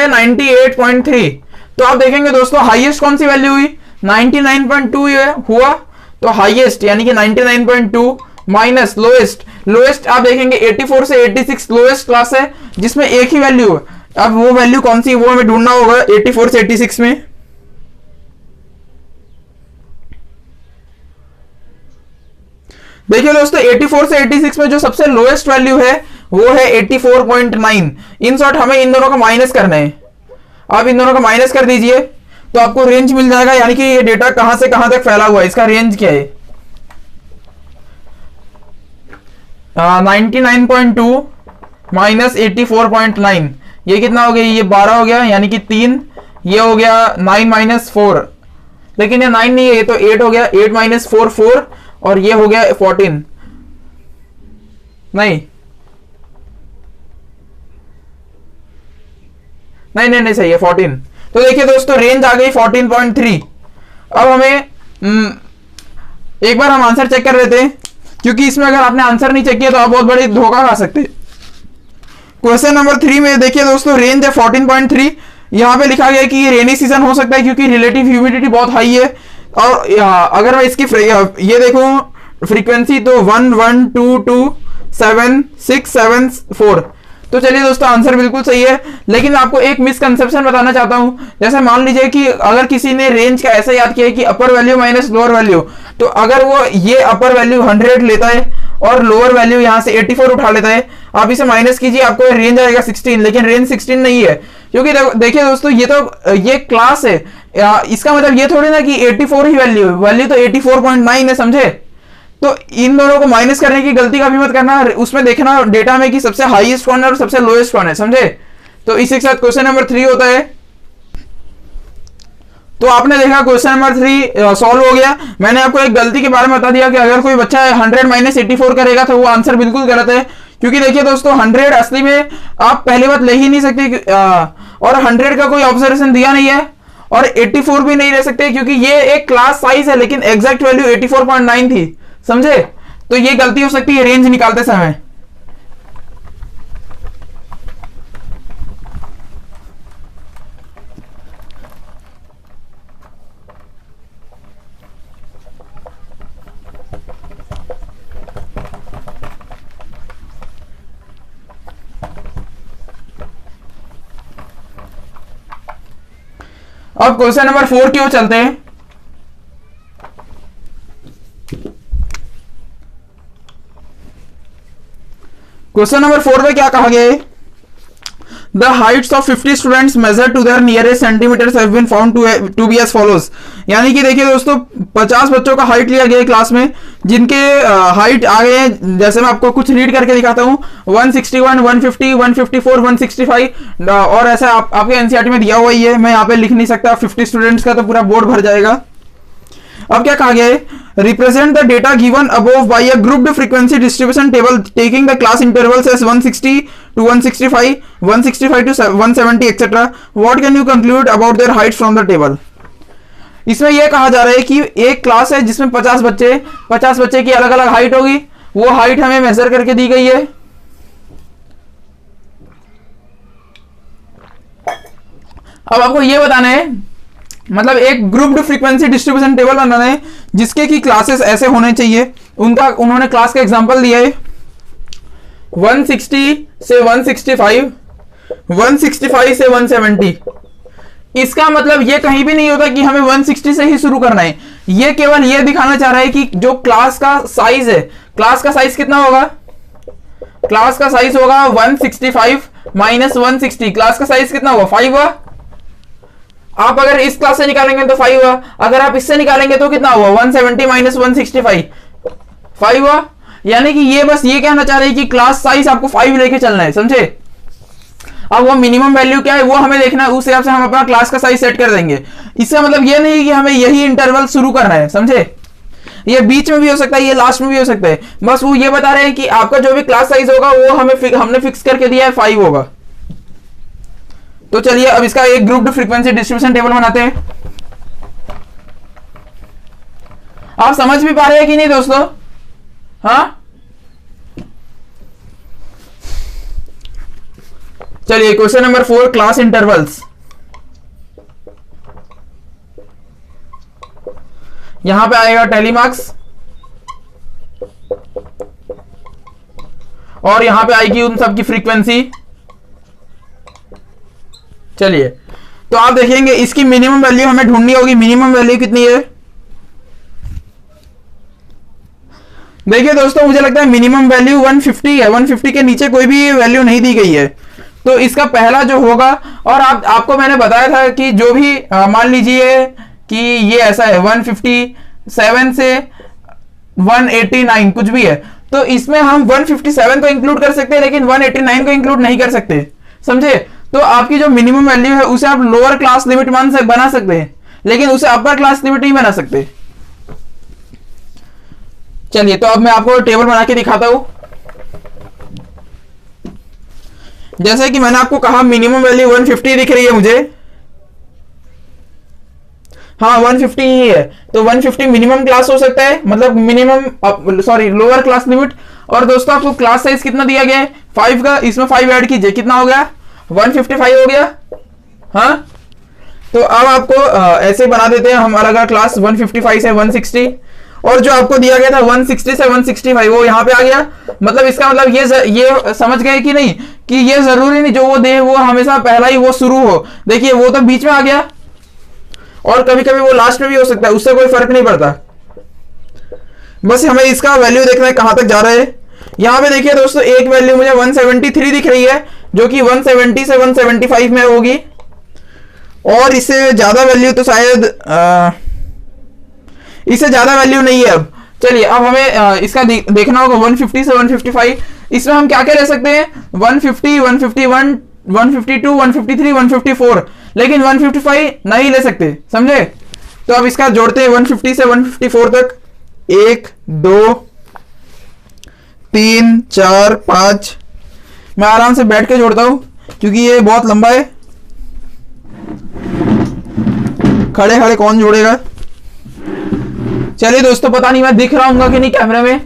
Speaker 1: 98.3। तो आप देखेंगे दोस्तों, हाईएस्ट कौन सी वैल्यू हुई, 99.2 हुआ। तो हाईएस्ट यानी कि 99.2 माइनस लोएस्ट, लोएस्ट आप देखेंगे 84 से 86 लोएस्ट क्लास है जिसमें एक ही वैल्यू है। अब वो वैल्यू कौन सी, वो हमें ढूंढना होगा 84 से 86 में। देखिए दोस्तों, 84 से 86 में जो सबसे लोएस्ट वैल्यू है वो है 84.9। इन शॉर्ट हमें इन दोनों का माइनस करना है। आप इन दोनों का माइनस कर दीजिए तो आपको रेंज मिल जाएगा, यानी कि ये डेटा कहां से कहां तक फैला हुआ है, इसका रेंज क्या है। 99.2 माइनस 84.9, ये कितना हो गया, ये 12 हो गया, यानी कि 3। ये हो गया 9 माइनस 4, लेकिन ये 9 नहीं है, ये तो 8 हो गया। 8 माइनस 4 4, और ये हो गया 14। नहीं नहीं नहीं नहीं, सही है 14। तो देखिए दोस्तों, रेंज आ गई 14.3। अब हमें एक बार हम आंसर चेक कर लेते हैं, क्योंकि इसमें अगर आपने आंसर नहीं चेक किया तो आप बहुत बड़ी धोखा खा सकते हैं। क्वेश्चन नंबर 3 में देखिए दोस्तों, रेंज है 14.3। यहां पे लिखा गया है कि ये रेनी सीजन हो सकता है क्योंकि रिलेटिव ह्यूमिडिटी बहुत हाई है। और अगर मैं इसकी ये देखूं फ्रीक्वेंसी, तो 1 1 2 2 7 6 7 4। तो चलिए दोस्तों, आंसर बिल्कुल सही है। लेकिन आपको एक मिसकंसेप्शन बताना चाहता हूं। जैसे मान लीजिए कि अगर किसी ने रेंज का ऐसा याद किया है कि अपर वैल्यू माइनस लोअर वैल्यू, तो अगर वो ये अपर वैल्यू 100 लेता है और लोअर वैल्यू यहां से 84 उठा लेता है, आप इसे माइनस कीजिए, आपको रेंज आएगा 16। लेकिन रेंज 16 नहीं है, क्योंकि देखिए दोस्तों, ये क्लास है। इसका मतलब ये थोड़ी ना कि 84 ही वैल्यू तो 84.9 है, समझे। तो इन दोनों को माइनस करने की गलती का भी मत करना, उसमें देखना डेटा में कि सबसे हाईएस्ट कौन है और सबसे लोएस्ट कौन है, समझे। तो इसी के साथ क्वेश्चन नंबर 3 होता है। तो आपने देखा क्वेश्चन नंबर 3 सॉल्व हो गया। मैंने आपको एक गलती के बारे में बता दिया कि अगर कोई बच्चा 100 माइनस 84 करेगा तो वो आंसर बिल्कुल गलत है, क्योंकि देखिए दोस्तों, 100 असली में आप पहली बात ले ही नहीं सकते, और 100 का कोई ऑब्जर्वेशन दिया नहीं है, और 84 भी नहीं ले सकते क्योंकि ये एक क्लास साइज है, लेकिन एग्जैक्ट वैल्यू 84.9 थी, समझे। तो ये गलती हो सकती है रेंज निकालते समय। अब क्वेश्चन नंबर 4 की ओर चलते हैं। क्वेश्चन नंबर 4 में क्या कहा गया है, the heights of 50 students measure to their nearest centimeters have been found to be as follows. यानी कि देखिए दोस्तों, 50 बच्चों का हाइट लिया गया क्लास में, जिनके हाइट आ गए हैं, जैसे मैं आपको कुछ रीड करके दिखाता हूं, 161 150 154 165, और ऐसा आपके एनसीईआरटी में दिया हुआ ही है, मैं यहाँ पे लिख नहीं सकता। 50 स्टूडेंट्स का तो पूरा बोर्ड भर जाएगा। अब क्या कहा गया है, represent the data given above by a grouped frequency distribution table taking the class intervals as 160 to 165 165 to 170 etcetera. What can you conclude about their heights from the table. इसमें यह कहा जा रहा है कि एक क्लास है जिसमें 50 बच्चे की अलग अलग हाइट होगी, वो हाइट हमें मेजर करके दी गई है। अब आपको ये बताना है, मतलब एक ग्रुप्ड फ्रीक्वेंसी डिस्ट्रीब्यूशन टेबल बनाना है जिसके की क्लासेस ऐसे होने चाहिए। उन्होंने क्लास का एग्जांपल दिया है 160 से 165, 165 से 170। इसका मतलब ये कहीं भी नहीं होता कि हमें 160 से ही शुरू करना है, ये केवल ये दिखाना चाह रहा है कि जो क्लास का साइज है, क्लास का साइज कितना होगा, क्लास का साइज होगा 165 माइनस 160, क्लास का साइज कितना होगा 5 हुआ। आप अगर इस क्लास से निकालेंगे तो 5 हुआ, अगर आप इससे निकालेंगे तो कितना हुआ 170 माइनस 165 5 हुआ। यानी कि ये बस ये कहना चाह रहे हैं कि क्लास साइज आपको 5 लेके चलना है, समझे। अब वो मिनिमम वैल्यू क्या है वो हमें देखना है, उस हिसाब से हम अपना क्लास का साइज सेट कर देंगे। इसका मतलब ये नहीं कि हमें यही इंटरवल शुरू करना है, समझे। ये बीच में भी हो सकता है, ये लास्ट में भी हो सकता है, बस वो ये बता रहे हैं कि आपका जो भी क्लास साइज होगा वो हमने फिक्स करके दिया है 5 होगा। तो चलिए अब इसका एक ग्रुप्ड फ्रीक्वेंसी डिस्ट्रीब्यूशन टेबल बनाते हैं। आप समझ भी पा रहे हैं कि नहीं दोस्तों? हाँ, चलिए क्वेश्चन नंबर 4, क्लास इंटरवल्स। यहां पे आएगा टेलीमार्क्स और यहां पे आएगी उन सब की फ्रीक्वेंसी। चलिए तो आप देखेंगे इसकी मिनिमम वैल्यू हमें ढूंढनी होगी। मिनिमम वैल्यू कितनी है? देखिए दोस्तों, मुझे लगता है मिनिमम वैल्यू 150 है। 150 के नीचे कोई भी वैल्यू नहीं दी गई है, तो इसका पहला जो होगा, और आपको मैंने बताया था कि जो भी मान लीजिए कि ये ऐसा है 157 से 189 कुछ भी है, तो इसमें हम 157 को इंक्लूड कर सकते हैं लेकिन 189 को इंक्लूड नहीं कर सकते, समझे। तो आपकी जो मिनिमम वैल्यू है उसे आप लोअर क्लास लिमिट बना सकते हैं लेकिन उसे अपर क्लास लिमिट नहीं बना सकते। चलिए तो अब मैं आपको टेबल बना के दिखाता हूं। जैसे कि मैंने आपको कहा मिनिमम वैल्यू 150 दिख रही है मुझे, हाँ 150 ही है, तो 150 मिनिमम क्लास हो सकता है, मतलब minimum sorry lower class limit. और दोस्तों आपको क्लास साइज कितना दिया गया है 5 का, इसमें 5 ऐड कीजिए, कितना हो गया 155 हो गया। हाँ, तो अब आपको ऐसे बना देते हैं हमारा का क्लास 155 से 160, और जो आपको दिया गया था 160 से 165 वो यहाँ पे आ गया। मतलब इसका मतलब ये समझ गए कि नहीं कि ये जरूरी नहीं जो वो दे वो हमेशा पहला ही वो शुरू हो। देखिए वो तो बीच में आ गया और कभी कभी वो लास्ट में भी हो सकता है, उससे कोई फर्क नहीं पड़ता। बस हमें इसका वैल्यू देखना है कहां तक जा रहा है। यहाँ पे देखिए दोस्तों एक वैल्यू मुझे 173 दिख रही है जो कि 170 से 175 में होगी, और इससे ज्यादा वैल्यू तो शायद इससे ज्यादा वैल्यू नहीं है। अब चलिए अब हमें इसका देखना होगा 150 से 155। इसमें हम क्या क्या ले सकते हैं 150, 151, 152, 153, 154, लेकिन 155 नहीं ले सकते, समझे। तो अब इसका जोड़ते हैं 150 से 154 तक, 1 2 3 4 5। मैं आराम से बैठ के जोड़ता हूं क्योंकि ये बहुत लंबा है, खड़े खड़े कौन जोड़ेगा। चलिए दोस्तों, पता नहीं मैं दिख रहा हूँ कि नहीं कैमरे में,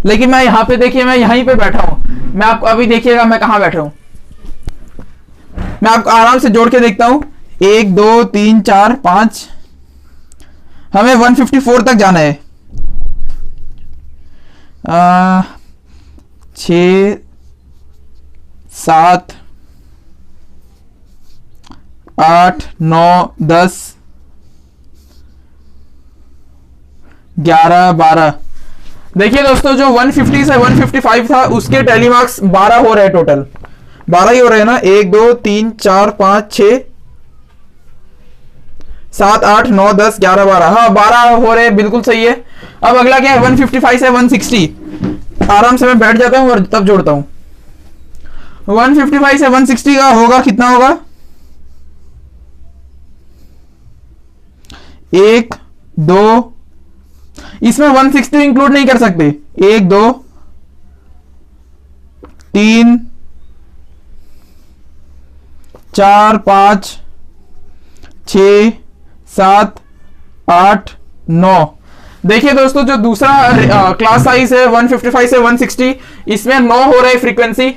Speaker 1: लेकिन मैं यहाँ पे देखिए मैं यहीं पे बैठा हूं। मैं आपको अभी देखिएगा मैं कहां बैठा हूं, मैं आपको आराम से जोड़ के देखता हूं। 1 2 3 4 5, हमें 154 तक जाना है। 6 7 8 9 10 11 12। देखिए दोस्तों जो 150 से 155 था उसके टेलीमार्क्स 12 हो रहे हैं, टोटल 12 ही हो रहे हैं ना। 1 2 3 4 5 6 7 8 9 10 11 12, हाँ 12 हो रहे हैं, बिल्कुल सही है। अब अगला क्या है 155 से 160। आराम से मैं बैठ जाता हूं और तब जोड़ता हूं। 155 से 160 का होगा कितना होगा 1 2, इसमें 160 इंक्लूड नहीं कर सकते। 1 2 3 4 5 6 7 8 9। देखिए दोस्तों, जो दूसरा क्लास साइज है 155 से 160, इसमें 9 हो रहा है फ्रीक्वेंसी।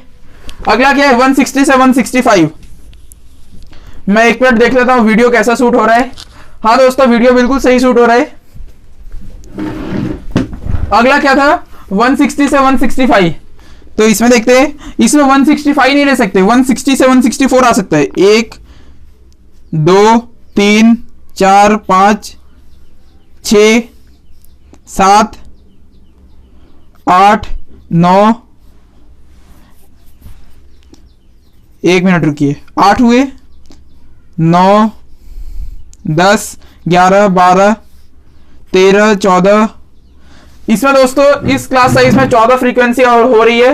Speaker 1: अगला क्या है 160 से 165। मैं एक मिनट देख लेता हूं वीडियो कैसा शूट हो रहा है। हाँ दोस्तों, वीडियो बिल्कुल सही शूट हो रहा है। अगला क्या था 160 से 165। तो इसमें देखते हैं, इसमें 165 नहीं ले सकते, 160 से 164 आ सकता है। 1 2 3 4 5 6 7 8 9, 1 मिनट रुकिए, 8 हुए, 9 10 11 12 13 14। इसमें दोस्तों इस क्लास साइज में 14 फ्रीक्वेंसी और हो रही है।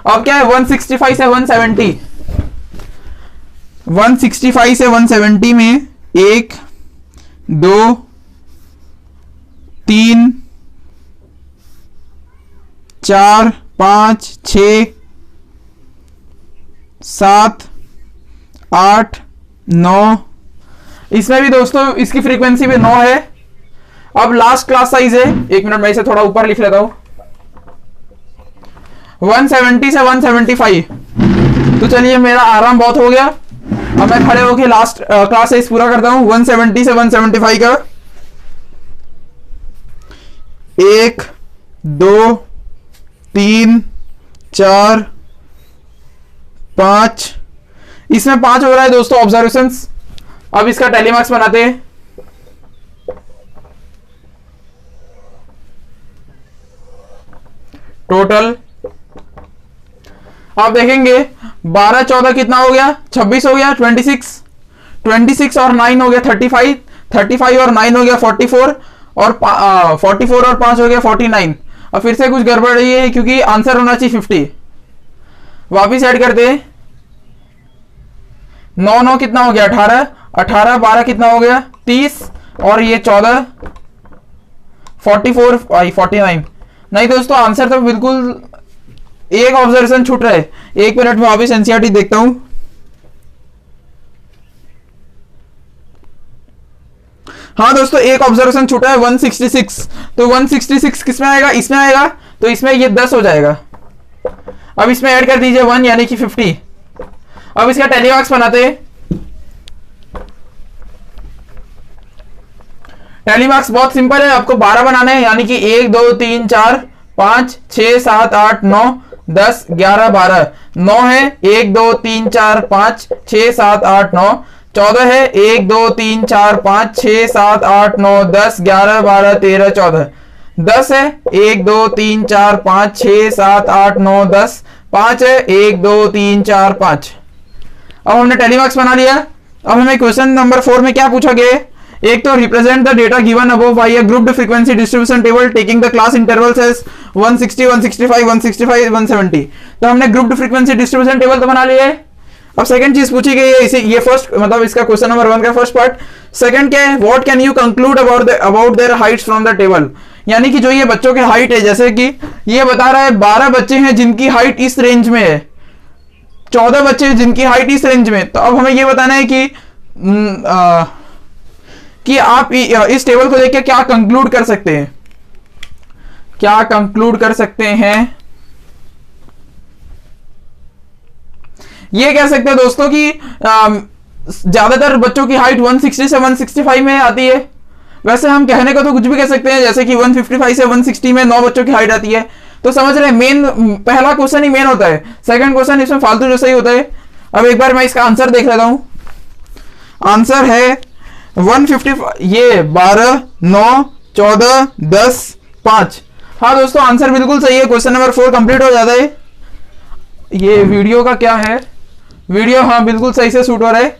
Speaker 1: अब क्या है 165 से 170। 165 से 170 में 1 2 3 4 5 6 7 8 9। इसमें भी दोस्तों इसकी फ्रीक्वेंसी भी 9 है। अब लास्ट क्लास साइज है, 1 मिनट मैं इसे थोड़ा ऊपर लिख लेता हूं, 170 से 175। तो चलिए मेरा आराम बहुत हो गया। अब मैं खड़े होकर लास्ट क्लास साइज पूरा करता हूं 170 से 175 का। 1 2 3 4 5। इसमें 5 हो रहा है दोस्तों ऑब्जर्वेशंस। अब इसका टेलीमार्क्स बनाते हैं। टोटल आप देखेंगे 12 14 कितना हो गया, 26 हो गया, 26 और 9 हो गया 35 और 9 हो गया 44 और 44 और 5 हो गया 49। अब फिर से कुछ गड़बड़ रही है क्योंकि आंसर होना चाहिए 50। वापिस ऐड करते हैं। 9 9 कितना हो गया 18 12 कितना हो गया 30 और ये 14 44 49। नहीं दोस्तों, आंसर तो बिल्कुल एक ऑब्जर्वेशन छूट रहा है। 1 मिनट में वापिस एनसीईआरटी देखता हूं। हाँ दोस्तों, एक ऑब्जर्वेशन छूटा है 166। तो 166 किसमें आएगा, इसमें आएगा। तो इसमें ये 10 हो जाएगा। अब इसमें ऐड कर दीजिए 1 यानी कि 50। अब इसका टेलीमार्क्स बनाते हैं। टेलीमार्क्स बहुत सिंपल है, आपको 12 बनाने हैं, यानी कि 1 2 3 4 5 6 7 8 9 10 11 12। 9 है 1 2 3 4 5 6 7 8 9। 14 है 1 2 3 4 5 6 7 8 9 10 11 12 13 14। 10 है 1 2 3 4 5 6 7 8 9 10। 5 है 1 2 3 4 5। अब हमने टेलीमार्क्स बना लिया। अब हमें क्वेश्चन नंबर 4 में क्या पूछा गया है, एक तो represent the data given above by a grouped frequency distribution table taking the class intervals as 160 165 165 170। तो हमने ग्रुप्ड फ्रीक्वेंसी डिस्ट्रीब्यूशन टेबल तो बना लिया है। अब सेकंड चीज पूछी गई है, इसे ये फर्स्ट मतलब इसका क्वेश्चन नंबर 1 का फर्स्ट पार्ट। सेकंड क्या है, what can you conclude about their heights from the table. यानी कि जो ये बच्चों के हाइट है, जैसे कि ये बता रहा है 12 बच्चे हैं जिनकी हाइट इस रेंज में है, 14 बच्चे हैं जिनकी हाइट इस रेंज में। तो अब हमें ये बताना है कि आप इस टेबल को देख के क्या कंक्लूड कर सकते हैं, क्या कंक्लूड कर सकते हैं। ये कह सकते हैं दोस्तों कि ज्यादातर बच्चों की हाइट 160 से 165 में आती है। वैसे हम कहने को तो कुछ भी कह सकते हैं, जैसे कि 155 से 160 में 9 बच्चों की हाइट आती है। तो समझ रहे हैं, मेन पहला क्वेश्चन ही मेन होता है, सेकंड क्वेश्चन इसमें फालतू जैसा ही होता है। अब एक बार मैं इसका आंसर देख लेता हूं। आंसर है 155, ये 12 9 14 10 5। हाँ दोस्तों, आंसर बिल्कुल सही है। क्वेश्चन नंबर 4 कंप्लीट हो जाता है। ये वीडियो का क्या है, वीडियो हाँ बिल्कुल सही से शूट हो रहा है।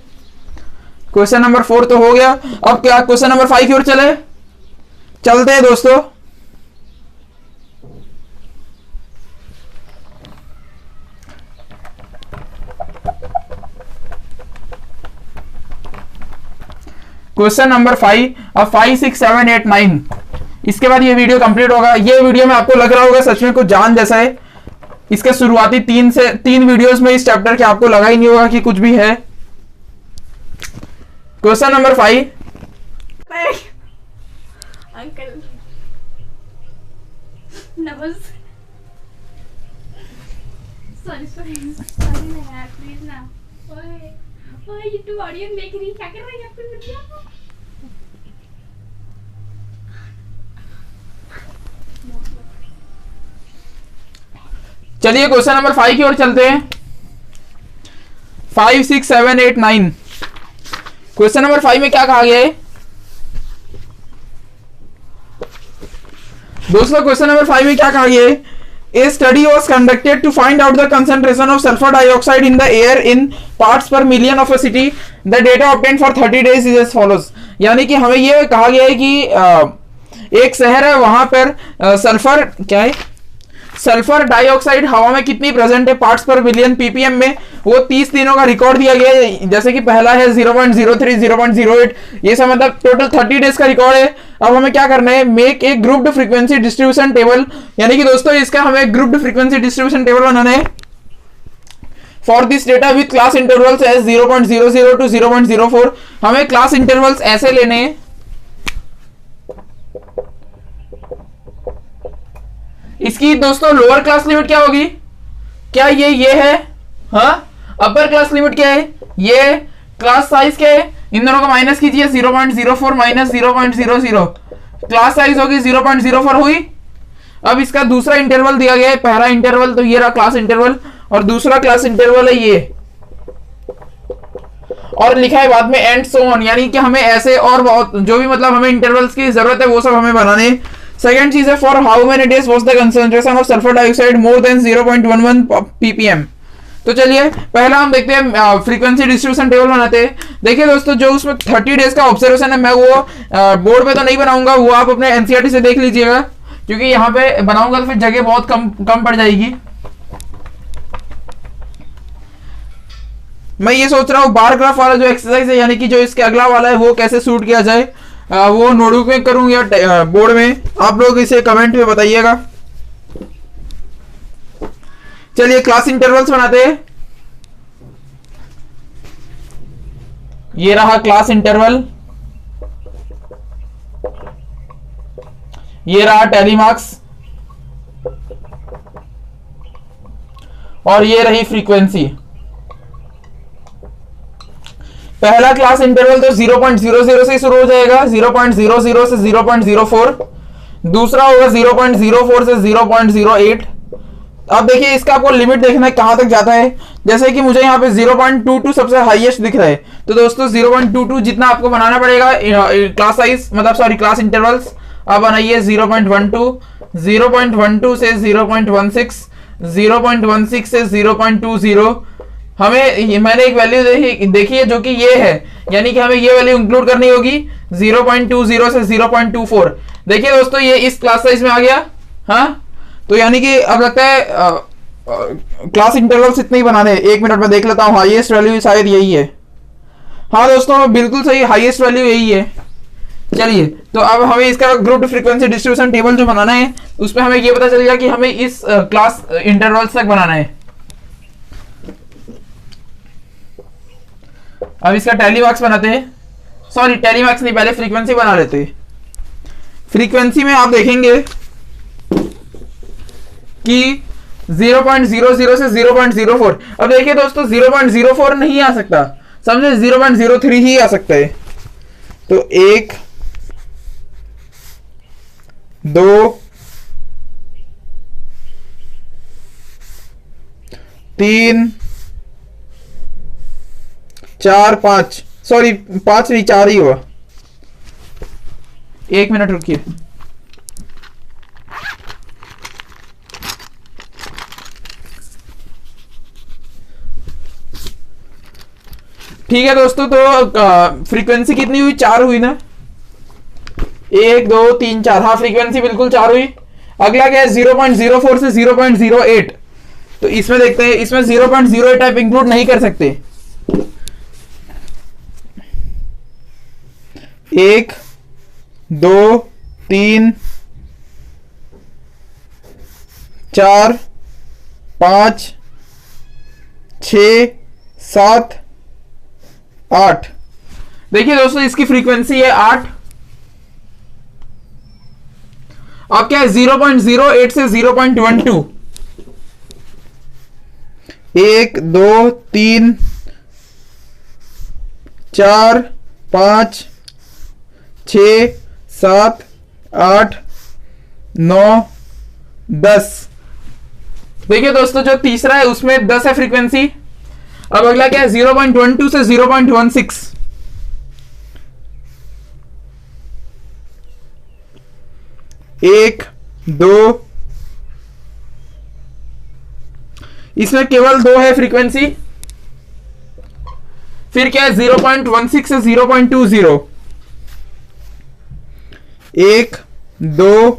Speaker 1: क्वेश्चन नंबर 4 तो हो गया। अब क्या क्वेश्चन नंबर 5 की ओर चलते हैं दोस्तों। Question number 5। अब 5 6 7 8 9, इसके बाद ये वीडियो कंप्लीट होगा। ये वीडियो में आपको लग रहा होगा सच में कुछ जान जैसा है। इसके शुरुआती 3 वीडियोस में इस चैप्टर के आपको लगा ही नहीं होगा कि कुछ भी है। Question number 5।
Speaker 2: अंकल नमस्ते। सॉरी ना यार, प्लीज ना। ओए ओए, यूट्यूब ऑडियंस देख रही, क्या कर रही है आपकी वीडियो?
Speaker 1: चलिए क्वेश्चन नंबर 5 की ओर चलते हैं। 5, 6, 7, 8, 9। क्वेश्चन नंबर 5 में क्या कहा गया है दोस्तों? क्वेश्चन नंबर 5 में क्या कहा गया है? A study was conducted to find out the concentration of sulfur dioxide in the air in parts per million of a city. The data obtained for 30 days is as follows. यानी कि हमें यह कहा गया है कि एक शहर है, वहां पर सल्फर क्या है, सल्फर डाइऑक्साइड हवा में कितनी प्रेजेंट है पार्ट्स पर मिलियन पीपीएम में, वो 30 दिनों का रिकॉर्ड दिया गया है। जैसे कि पहला है 0.03, 0.08, ये सब मतलब टोटल 30 डेज का रिकॉर्ड है। अब हमें क्या करना है? मेक एक ग्रुप्ड फ्रीक्वेंसी डिस्ट्रीब्यूशन टेबल, यानी कि दोस्तों इसका हमें ग्रुप्ड फ्रीक्वेंसी डिस्ट्रीब्यूशन टेबल बनाना है for this data with class intervals as 0.00 to 0.04। हमें क्लास इंटरवल्स ऐसे लेने हैं, इसकी दोस्तों लोअर क्लास लिमिट क्या होगी? क्या ये है? हाँ, अपर क्लास लिमिट क्या है? ये क्लास साइज क्या है? इन दोनों को माइनस कीजिए, 0.04 माइनस 0.00, क्लास साइज होगी 0.04 हुई। अब इसका दूसरा इंटरवल दिया गया है, पहला इंटरवल तो ये रहा क्लास इंटरवल, और दूसरा क्लास इंटरवल है ये, और लिखा है बाद में एंड सो ऑन, यानी कि हमें ऐसे और बहुत जो भी मतलब हमें इंटरवल्स की जरूरत है वो सब हमें बनाने। सेकेंड चीज है, for how many days was the concentration of sulphur dioxide more than 0.11 ppm। तो चलिए पहला हम देखते हैं फ्रीक्वेंसी डिस्ट्रीब्यूशन टेबल बनाते हैं। देखिए दोस्तों, जो उसमें 30 डेज का ऑब्जर्वेशन है, मैं वो बोर्ड पे तो नहीं बनाऊंगा, वो आप अपने एनसीईआरटी से देख लीजिएगा, क्योंकि यहाँ पे बनाऊंगा तो फिर जगह बहुत कम पड़ जाएगी। मैं ये सोच रहा हूँ बार ग्राफ वाला जो एक्सरसाइज है, यानी कि जो इसके अगला वाला है, वो कैसे शूट किया जाए, वो नोटबुक में करूँ या बोर्ड में, आप लोग इसे कमेंट में बताइएगा। चलिए क्लास इंटरवल्स बनाते हैं। ये रहा क्लास इंटरवल, ये रहा टेलीमार्क्स, और ये रही फ्रीक्वेंसी। पहला क्लास इंटरवल तो 0.00 से शुरू हो जाएगा, 0.00 से 0.04, दूसरा होगा 0.04 से 0.08। अब देखिए इसका आपको लिमिट देखना है कहां तक जाता है। जैसे कि मुझे यहाँ पे 0.22 सबसे हाईएस्ट दिख रहा है, तो दोस्तों 0.22 जितना आपको बनाना पड़ेगा क्लास साइज मतलब सॉरी क्लास इंटरवल्स। अब बनाइए 0.12, 0.12 से 0.16, 0.16 से 0.20। हमें मैंने एक वैल्यू देखी है जो कि ये है, यानी कि हमें ये वैल्यू इंक्लूड करनी होगी 0.20 से 0.24। देखिए दोस्तों ये इस क्लास साइज में आ गया। हाँ, तो यानी कि अब लगता है क्लास इंटरवल्स इतने ही बनाने हैं। 1 मिनट में देख लेता हूँ, हाईएस्ट वैल्यू शायद यही है। हाँ दोस्तों बिल्कुल सही, हाईएस्ट वैल्यू यही है। चलिए तो अब हमें इसका ग्रुप फ्रीक्वेंसी डिस्ट्रीब्यूशन टेबल जो बनाना है, उसमें हमें ये पता चलेगा कि हमें इस क्लास इंटरवल्स तक बनाना है। अब इसका टेलीमार्क्स बनाते हैं, सॉरी टेलीमार्क्स नहीं, पहले फ्रीक्वेंसी बना लेते हैं। फ्रीक्वेंसी में आप देखेंगे कि 0.00 से 0.04। अब देखिए दोस्तों 0.04 नहीं आ सकता, समझे, 0.03 ही आ सकता है। तो 1, 2, 3, 4, 5, सॉरी 5 नहीं 4 ही हुआ। 1 मिनट रुकिए। ठीक है दोस्तों, तो फ्रीक्वेंसी कितनी हुई? 4 हुई ना, 1, 2, 3, 4। हाँ फ्रीक्वेंसी बिल्कुल 4 हुई। अगला क्या है? 0.04 से 0.08। तो इसमें देखते हैं, इसमें 0.08 आप इंक्लूड नहीं कर सकते। 1, 2, 3, 4, 5, 6, 7, 8। देखिए दोस्तों इसकी फ्रीक्वेंसी है 8। अब क्या है 0.08 से 0.12, 1 2 3 4 5 6 7 8 9 10। देखिए दोस्तों जो तीसरा है उसमें 10 है फ्रीक्वेंसी। अब अगला क्या है 0.12 से 0.16, 1 2, इसमें केवल 2 है फ्रीक्वेंसी। फिर क्या है 0.16 से 0.20, 1 2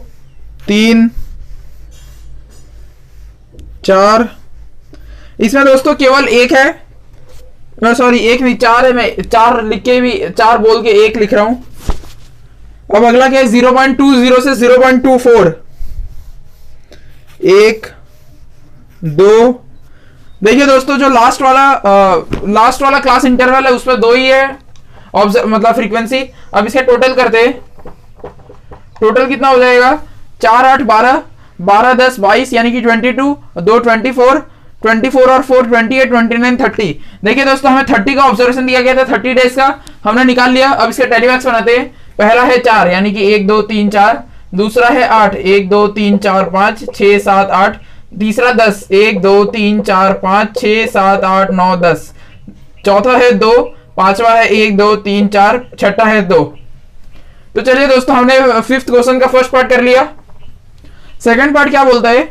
Speaker 1: 3 4, इसमें दोस्तों केवल 1 है, मैं सॉरी 1 नहीं 4 है, मैं 4 लिख के भी 4 बोल के 1 लिख रहा हूं। अब अगला क्या है 0.20 से 0.24, 1 2। देखिए दोस्तों जो लास्ट वाला क्लास इंटरवल है उसमें 2 ही है मतलब फ्रीक्वेंसी। अब इसके टोटल करते हैं, टोटल कितना हो जाएगा 4 8 12, 12 10 22 यानी कि 22, 2 24, 24 और 4 28, 29 30। देखिए दोस्तों हमें 30 का ऑब्जर्वेशन दिया गया था, 30 डेज का हमने निकाल लिया। अब इसके टेलीमैक्स बनाते हैं। पहला है 4 यानी कि 1 2 3 4, दूसरा है 8 1 2 3 4 5 6 7 8, तीसरा 10 1 2 3 4 5 6 7 8 9 10, चौथा है 2, पांचवा है 1 2 3 4, छठा है 2। तो चलिए दोस्तों हमने 5th क्वेश्चन का फर्स्ट पार्ट कर लिया। सेकंड पार्ट क्या बोलता है,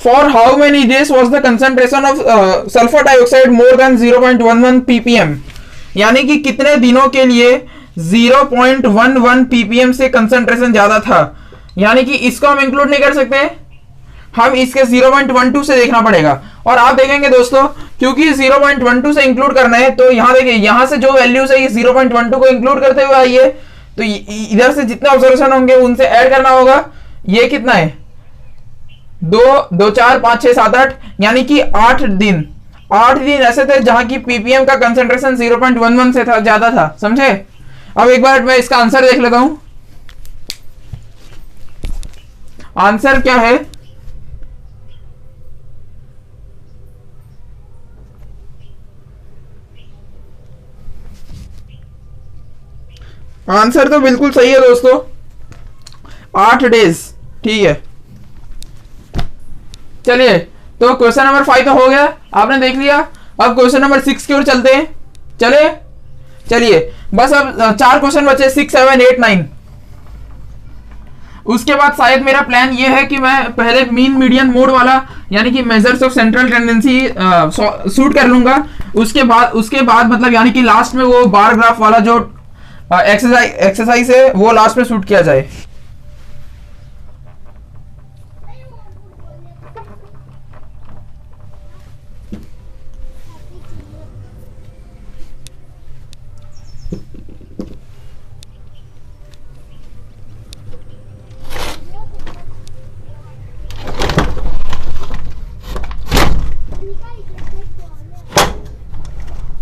Speaker 1: for how many days was the concentration of sulphur dioxide more than 0.11 ppm, यानी कि कितने दिनों के लिए 0.11 ppm से कंसंट्रेशन ज्यादा था। यानी कि इसको हम इंक्लूड नहीं कर सकते, हम इसके 0.12 से देखना पड़ेगा। और आप देखेंगे दोस्तों क्योंकि 0.12 से इंक्लूड करना है तो यहाँ देखिए यहाँ से जो वैल्यूज है ये 0.12 को इंक्लूड करते हुए आई है, तो इधर से जितने ऑब्जर्वेशन होंगे उनसे ऐड करना होगा। ये कितना है 2 2 4 5 6 7 8, यानी कि 8 दिन ऐसे थे जहां की पीपीएम का कंसंट्रेशन 0.11 से था ज्यादा था, समझे। अब एक बार मैं इसका आंसर देख लेता हूं। आंसर क्या है, आंसर तो बिल्कुल सही है दोस्तों, 8 डेज, ठीक है। चलिए तो क्वेश्चन नंबर 5 तो हो गया, आपने देख लिया। अब क्वेश्चन नंबर 6 की ओर चलते हैं। चलिए बस अब 4 क्वेश्चन बचे, 6 7 8 9। उसके बाद शायद मेरा प्लान ये है कि मैं पहले मीन मीडियन मोड वाला यानी कि measures of central tendency shoot कर लूंगा। उसके बाद मतलब यानी कि लास्ट में वो बार ग्राफ वाला जो एक्सरसाइज है वो लास्ट में शूट किया जाए।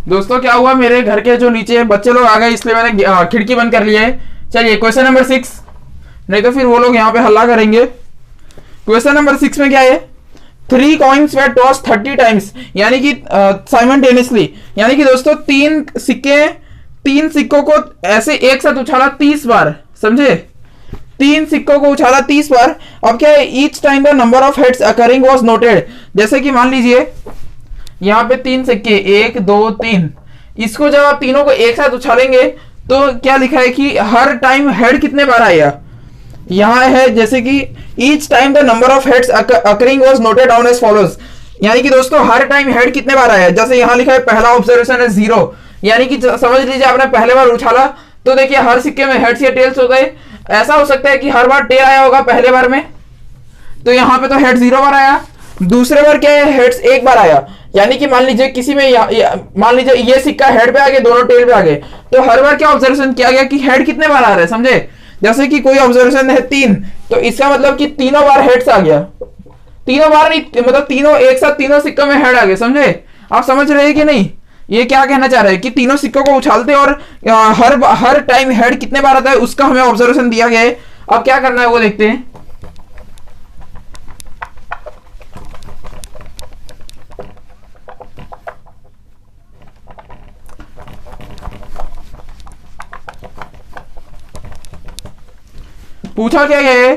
Speaker 1: दोस्तों क्या हुआ, मेरे घर के जो नीचे बच्चे लोग आ गए इसलिए मैंने खिड़की बंद कर लिया है। चलिए क्वेश्चन नंबर 6, नहीं तो फिर वो लोग यहाँ पे हल्ला करेंगे। क्वेश्चन नंबर 6 में क्या है, 3 कॉइन्स वर टॉस्ड 30 टाइम्स, यानी कि साइमल्टेनियसली, यानी कि दोस्तों 3 सिक्कों को ऐसे एक साथ उछाला 30 बार, समझे। 3 सिक्कों को उछाला 30 बार। अब क्या है, each time the number of heads occurring was noted. जैसे कि मान लीजिए यहाँ पे 3 सिक्के 1 2 3, इसको जब आप तीनों को एक साथ उछालेंगे तो क्या लिखा है कि हर टाइम हेड कितने बार आएगा। यहाँ है जैसे कि each time the number of heads occurring was noted down as follows, यानी कि दोस्तों हर टाइम हेड कितने बार आया। जैसे यहाँ लिखा है पहला ऑब्जर्वेशन है 0, यानी कि समझ लीजिए आपने पहले बार उछाला तो देखिए हर सिक्के में हेड्स या टेल्स हो गए। ऐसा हो सकता है कि हर बार टेल आया होगा पहले बार में, तो यहाँ पे तो हेड 0 बार आया। दूसरे बार क्या है, हेड्स 1 बार आया, यानी कि मान लीजिए किसी में मान लीजिए ये सिक्का हेड पे आ गया, दोनों टेल पे आ गए, तो हर बार क्या ऑब्जर्वेशन किया गया कि हेड कितने बार आ रहे हैं, समझे। जैसे कि कोई ऑब्जर्वेशन है 3, तो इसका मतलब कि तीनों बार हेड्स आ गया, तीनों बार नहीं मतलब तीनों एक साथ तीनों सिक्कों में हेड आ गए, समझे। आप समझ रहे हैं कि नहीं, ये क्या कहना चाह रहे हैं कि तीनों सिक्कों को उछालते और हर टाइम हेड कितने बार आता है उसका हमें ऑब्जर्वेशन दिया गया है। अब क्या करना है वो देखते हैं। पूछा क्या गया है,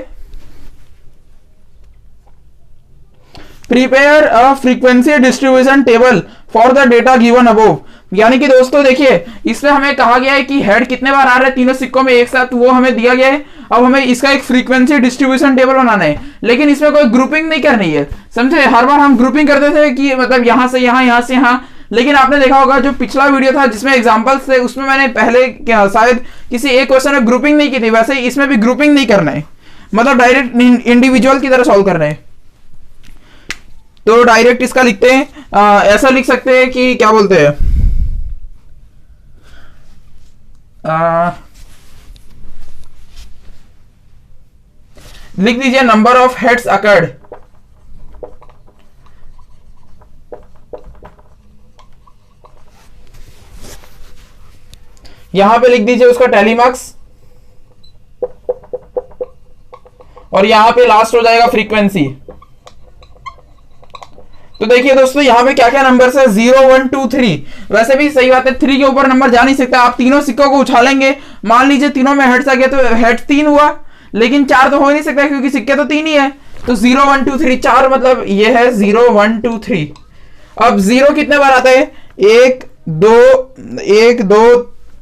Speaker 1: prepare a frequency distribution table for the data given above. यानी कि दोस्तों देखिए, इसमें हमें कहा गया है कि हेड कितने बार आ रहे हैं तीनों सिक्कों में एक साथ, वो हमें दिया गया है। अब हमें इसका एक फ्रीक्वेंसी डिस्ट्रीब्यूशन टेबल बनाना है, लेकिन इसमें कोई ग्रुपिंग नहीं करनी है, समझे। हर बार हम ग्रुपिंग करते थे कि मतलब यहां से यहां, यहां से यहां, लेकिन आपने देखा होगा जो पिछला वीडियो था जिसमें एग्जांपल्स थे, उसमें मैंने पहले क्या शायद किसी एक क्वेश्चन में ग्रुपिंग नहीं की थी, वैसे ही इसमें भी ग्रुपिंग नहीं करना है, मतलब डायरेक्ट इंडिविजुअल की तरह सॉल्व करना है। तो डायरेक्ट इसका लिखते हैं, ऐसा लिख सकते हैं कि क्या बोलते हैं, लिख दीजिए नंबर ऑफ हेड्स अकर्ड। यहां पे लिख दीजिए उसका टैली मार्क्स, और यहां पे लास्ट हो जाएगा फ्रीक्वेंसी। तो देखिए दोस्तों यहाँ पे क्या क्या नंबर है, 0 1 2 3। वैसे भी सही बात है, 3 के ऊपर नंबर जा नहीं सकता। आप तीनों सिक्कों को उछालेंगे, मान लीजिए तीनों में हेड्स आ गया तो हेड 3 हुआ, लेकिन 4 तो हो ही नहीं सकता क्योंकि सिक्के तो 3 ही है। तो 0 1 2 3 4, मतलब ये है 0 1 2 3। अब 0 कितने बार आता है, 1 2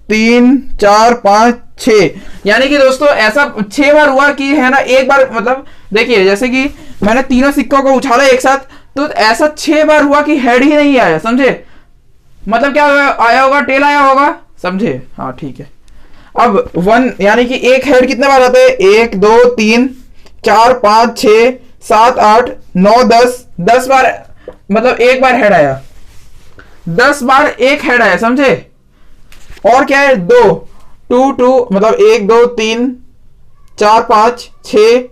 Speaker 1: 3 4 5 6। यानी कि दोस्तों ऐसा 6 बार हुआ कि है ना, एक बार मतलब देखिए जैसे कि मैंने तीनों सिक्कों को उछाला एक साथ, तो ऐसा 6 बार हुआ कि हेड ही नहीं आया, समझे। मतलब क्या आया होगा, टेल आया होगा, समझे। हाँ ठीक है। अब 1 यानी कि एक हेड कितने बार आता है, 1 2 3 4 5 6 7 8 9 10। 10 बार मतलब एक बार हेड आया, 10 बार एक हेड आया, समझे। और क्या है, 2 2 2 मतलब 1 2 3 4 5 6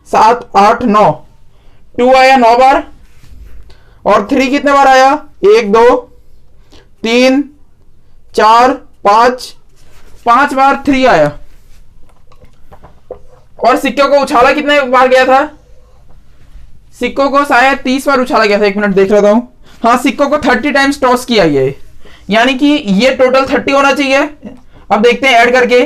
Speaker 1: 7 8 9, 2 आया 9 बार। और 3 कितने बार आया, 1 2 3 4 5 5 बार 3 आया। और सिक्कों को उछाला कितने बार गया था, सिक्कों को शायद 30 बार उछाला गया था। 1 मिनट देख लेता हूं। हाँ, सिक्कों को 30 टाइम्स टॉस किया गया है, यानी कि ये टोटल 30 होना चाहिए। अब देखते हैं ऐड करके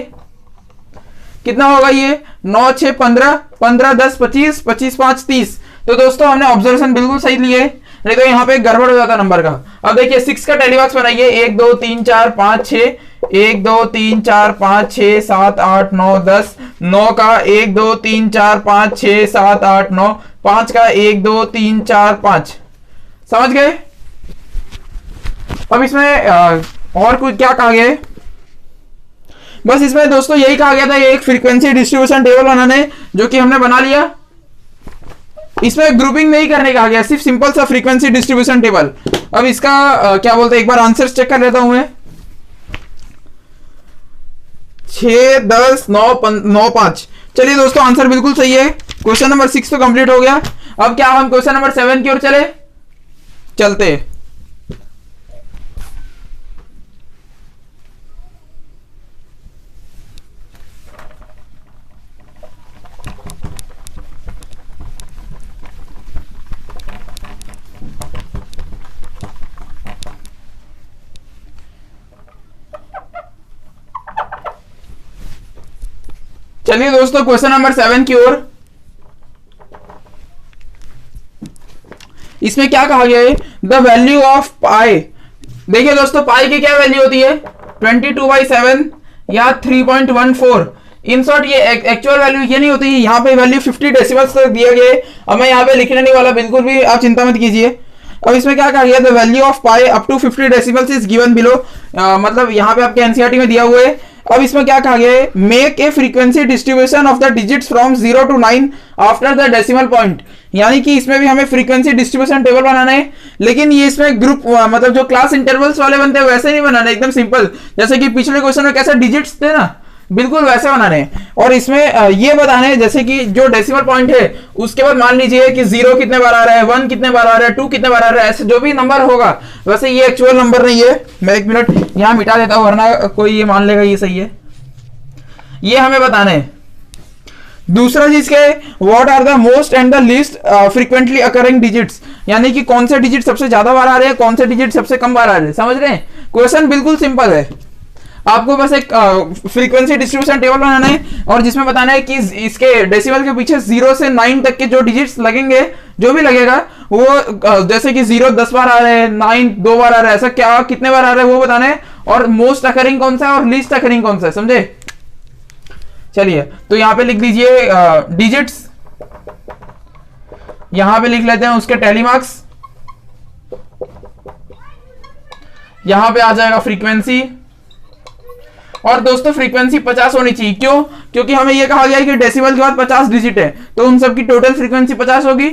Speaker 1: कितना होगा, ये 9 6 15 15 10 25 25 5 30। तो दोस्तों हमने ऑब्जर्वेशन बिल्कुल सही लिए, नहीं तो यहाँ पे गड़बड़ हो जाता नंबर का। अब देखिए 6 का टैली बॉक्स बनाइए, 1 2 3 4 5 6 1 2 3 4 5 6 7 8 9 10। 9 का 1 2 3 4 5 6 7 8 9। 5 का 1 2 3 4 5। समझ गए। अब इसमें और कुछ क्या कहा गया है, बस इसमें दोस्तों यही कहा गया था, ये एक फ्रीक्वेंसी डिस्ट्रीब्यूशन टेबल बनाना है, जो कि हमने बना लिया। इसमें ग्रुपिंग नहीं करने कहा गया, सिर्फ सिंपल सा फ्रीक्वेंसी डिस्ट्रीब्यूशन टेबल। अब इसका क्या बोलते हैं, एक बार आंसर्स चेक कर लेता हूं मैं। 6 10 9 5। चलिए दोस्तों आंसर बिल्कुल सही है। क्वेश्चन नंबर 6 तो कंप्लीट हो गया। अब क्या हम क्वेश्चन नंबर 7 की ओर चलते। चलिए दोस्तों क्वेश्चन नंबर 7 की ओर। इसमें क्या कहा गया है, द वैल्यू ऑफ पाई। देखिए दोस्तों पाई की क्या वैल्यू होती है, 22/7 या 3.14। इन शॉर्ट ये एक्चुअल वैल्यू ये नहीं होती, यहाँ पे वैल्यू 50 डेसिमल्स तक दिया गया है। अब मैं यहाँ पे लिखने नहीं वाला, बिल्कुल भी आप चिंता मत कीजिए। अब इसमें क्या कहा गया, the value of pi up to 50 decimals is given below. मतलब यहाँ पे आपके एनसीईआरटी में दिया हुआ है। अब इसमें क्या कहा गया है, make a frequency distribution of the digits from 0 to 9 after the decimal point. यानी कि इसमें भी हमें फ्रीक्वेंसी डिस्ट्रीब्यूशन टेबल बनाना है, लेकिन ये इसमें ग्रुप मतलब जो क्लास इंटरवल्स वाले बनते हैं वैसे नहीं बनाना, एकदम सिंपल। जैसे कि पिछले क्वेश्चन में कैसे डिजिट्स थे ना, बिल्कुल वैसे बनाने हैं। और इसमें ये बताना है जैसे कि जो डेसिमल पॉइंट है उसके बाद मान लीजिए कि 0 कितने बार आ रहा है, 1 कितने बार आ रहा है, 2 कितने बार आ रहा है, ऐसे जो भी नंबर होगा। वैसे ये एक्चुअल नंबर नहीं है, मैं 1 मिनट यहाँ मिटा देता हूँ वरना कोई ये मान लेगा ये सही है। ये हमें बताना है। दूसरा चीज क्या है, what are the most and the least frequently occurring digits, यानी कि कौन से डिजिट सबसे ज्यादा बार आ रहे हैं, कौन से डिजिट सबसे कम बार आ रहे हैं। समझ रहे हैं, क्वेश्चन बिल्कुल सिंपल है। आपको बस एक फ्रीक्वेंसी डिस्ट्रीब्यूशन टेबल बनाना है और जिसमें बताना है कि इसके डेसिमल के पीछे 0 से 9 तक के जो डिजिट्स लगेंगे, जो भी लगेगा वो जैसे कि 0 10 बार आ रहे हैं, 9 2 बार आ रहा है, ऐसा क्या कितने बार आ रहा है वो बताना है, और मोस्ट अकरिंग कौन सा है और लीस्ट अकरिंग कौन सा है। समझे? चलिए तो यहां पे लिख दीजिए डिजिट्स, यहां पे लिख लेते हैं उसके टैली मार्क्स, यहां पे आ जाएगा फ्रीक्वेंसी। और दोस्तों फ्रीक्वेंसी 50 होनी चाहिए, क्यों? क्योंकि हमें यह कहा गया है कि डेसिमल के बाद 50 डिजिट है, तो उन सबकी टोटल फ्रीक्वेंसी 50 होगी।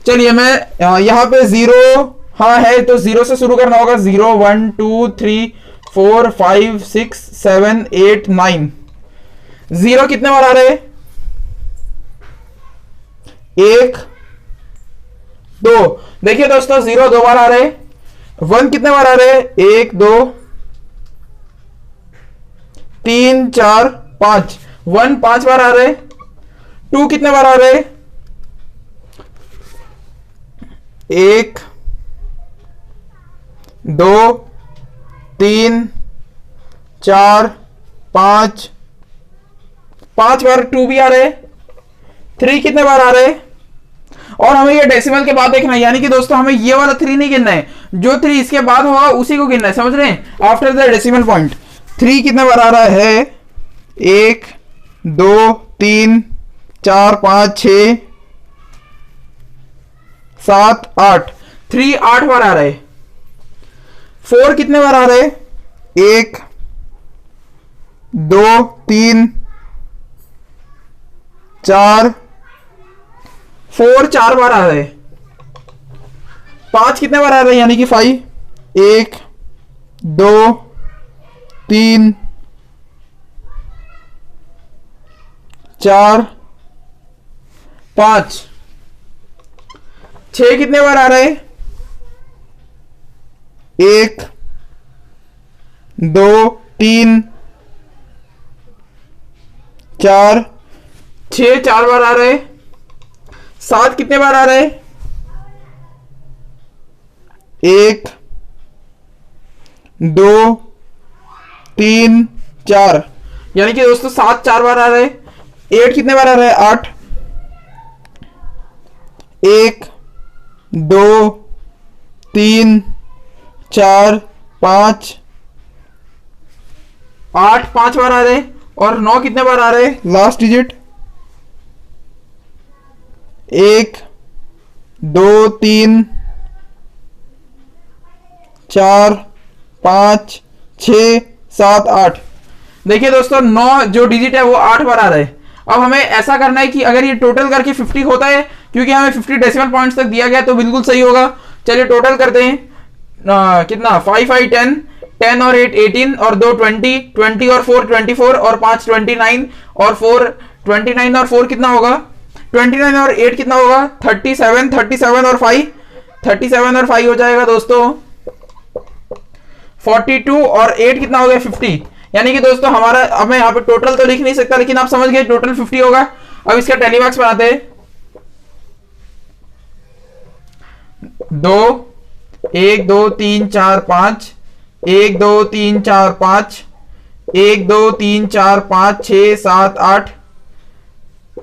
Speaker 1: चलिए मैं यहां पे 0 हाँ है तो 0 से शुरू करना होगा। 0 1 2 3 4 5 6 7 8 9। 0 कितने बार आ रहे हैं? 1 2। देखिए दोस्तों 0 2 बार आ रहे हैं। 1 कितने बार आ रहे हैं? 1 2 3 4 5। 1 5 बार आ रहे हैं। 2 कितने बार आ रहे हैं? 1 2 3 4 5 5 बार 2 भी आ रहे हैं। 3 कितने बार आ रहे हैं? और हमें ये डेसिमल के बाद देखना है, यानी कि दोस्तों हमें ये वाला 3 नहीं गिनना है, जो 3 इसके बाद होगा उसी को गिनना है। समझ रहे हैं? आफ्टर द डेसिमल पॉइंट 3 कितने बार आ रहा है? 1 2 3 4 5 6 7 8। 3 8 बार आ रहे हैं। 4 कितने बार आ रहे हैं? 1 2 3 4 4 4 बार आ रहे हैं। 5 कितने बार आ रहे हैं? यानी कि 5 1 2 3 4 5। 6 कितने बार आ रहे हैं? 1 2 3 4 6 4 बार आ रहे हैं। 7 कितने बार आ रहे हैं? 1 2 3 4। यानी कि दोस्तों 7 4 बार आ रहे हैं। 8 कितने बार आ रहे हैं? 8 1 2 3 4 5। 8 5 बार आ रहे हैं। और 9 कितने बार आ रहे हैं? Last digit 1 2 3 4 5 6 7 8। देखिए दोस्तों 9 जो डिजिट है वो 8 बार आ रहा है। अब हमें ऐसा करना है कि अगर ये टोटल करके 50 होता है, क्योंकि हमें 50 डेसिमल पॉइंट्स तक दिया गया तो बिल्कुल सही होगा। चलिए टोटल करते हैं। कितना? 5 5 10 10 और 8 18 और 2 20 20 और 4 24 और 5 29 और 4 29 और 4 कितना होगा? 29 और 8 कितना होगा? 37 37 और 5 37 और 5 हो जाएगा दोस्तों 42 और 8 कितना हो गया? 50। यानी कि दोस्तों हमारा, अब मैं यहाँ पे टोटल तो लिख नहीं सकता, लेकिन आप समझ गए टोटल 50 होगा। अब इसका टेलीमार्क्स बनाते हैं। 2 1 2 3 4 5 1 2 3 4 5 1 2 3 4 5 6 7 8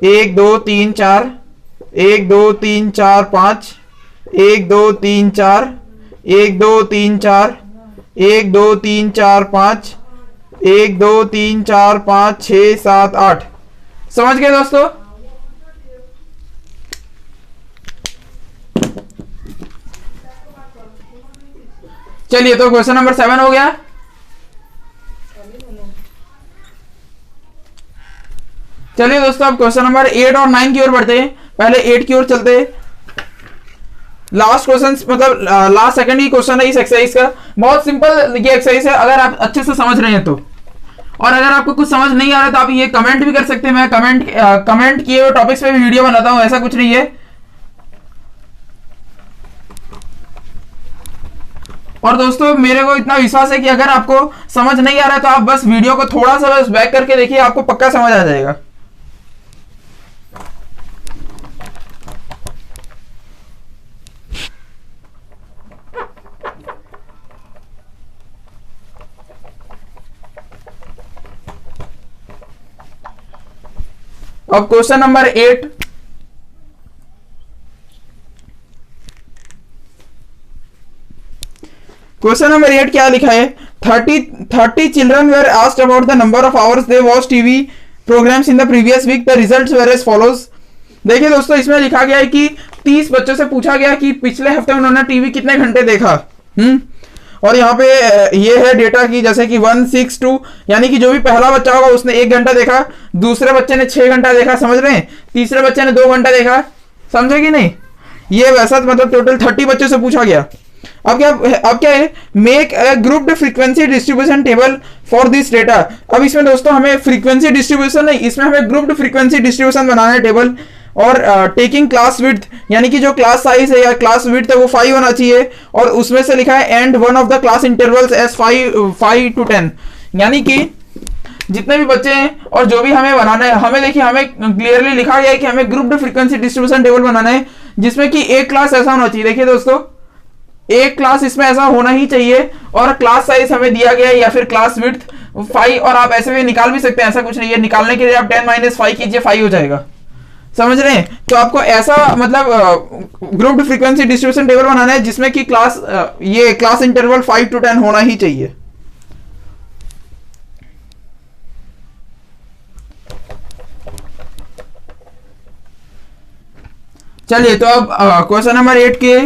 Speaker 1: 1 2 3 4 1 2 3 4 5 1 2 3 4 1 2 3 4 1 2 3 4 5 1 2 3 4 5 6 7 8। समझ गए दोस्तों? चलिए तो क्वेश्चन नंबर 7 हो गया। चलिए दोस्तों अब क्वेश्चन नंबर 8 और 9 की ओर बढ़ते हैं। पहले 8 की ओर चलते हैं। लास्ट क्वेश्चन, मतलब लास्ट सेकंड ही क्वेश्चन है इस एक्सरसाइज का। बहुत सिंपल ये एक्सरसाइज है अगर आप अच्छे से समझ रहे हैं तो। और अगर आपको कुछ समझ नहीं आ रहा तो आप ये कमेंट भी कर सकते हैं। मैं कमेंट किए हुए टॉपिक्स पे भी वीडियो बनाता हूं, ऐसा कुछ नहीं है। और दोस्तों मेरे को इतना विश्वास है कि अगर आपको समझ नहीं आ रहा है तो आप बस वीडियो को थोड़ा सा बस बैक करके देखिए, आपको पक्का समझ आ जाएगा। अब क्वेश्चन नंबर 8, क्वेश्चन नंबर 8 क्या लिखा है? 30 children were asked about the number of hours they watch TV programmes in the previous week, the results were as follows. देखिए दोस्तों, इसमें लिखा गया है कि 30 बच्चों से पूछा गया कि पिछले हफ्ते उन्होंने टीवी कितने घंटे देखा। और यहाँ पे ये है डेटा की, जैसे कि 162, यानी कि जो भी पहला बच्चा होगा उसने 1 घंटा देखा, दूसरे बच्चे ने 6 घंटा देखा, समझ रहे हैं, तीसरे बच्चे ने 2 घंटा देखा, समझे कि नहीं? ये वैसा मतलब टोटल 30 बच्चों से पूछा गया। अब क्या है? Make a grouped frequency distribution table for this data. अब इसमें दोस्तों हमें फ्रीक्वेंसी डिस्ट्रीब्यूशन नहीं, इसमें हमें ग्रुप्ड फ्रीक्वेंसी डिस्ट्रीब्यूशन बनाना है टेबल। और टेकिंग क्लास विड्थ, यानी कि जो क्लास साइज है या क्लास विड्थ है वो 5 होना चाहिए, और उसमें से लिखा है and one of the class intervals as 5 to 10, यानी कि जितने भी बच्चे हैं और जो भी हमें बनाना है, हमें देखिए हमें क्लियरली लिखा गया है कि हमें ग्रुप्ड फ्रीक्वेंसी डिस्ट्रीब्यूशन टेबल बनाना है, जिसमें कि एक क्लास ऐसा होना चाहिए। देखिए दोस्तों, एक क्लास इसमें ऐसा होना ही चाहिए, और क्लास साइज हमें दिया गया है या फिर क्लास विड्थ 5, और आप ऐसे भी निकाल भी सकते हैं, ऐसा कुछ नहीं है। निकालने के लिए आप 10 - 5 कीजिए, 5 हो जाएगा, समझ रहे हैं? तो आपको ऐसा मतलब ग्रुप्ड फ्रीक्वेंसी डिस्ट्रीब्यूशन टेबल बनाना है जिसमें कि ये क्लास इंटरवल 5 to 10 होना ही चाहिए। चलिए, तो अब क्वेश्चन नंबर 8 के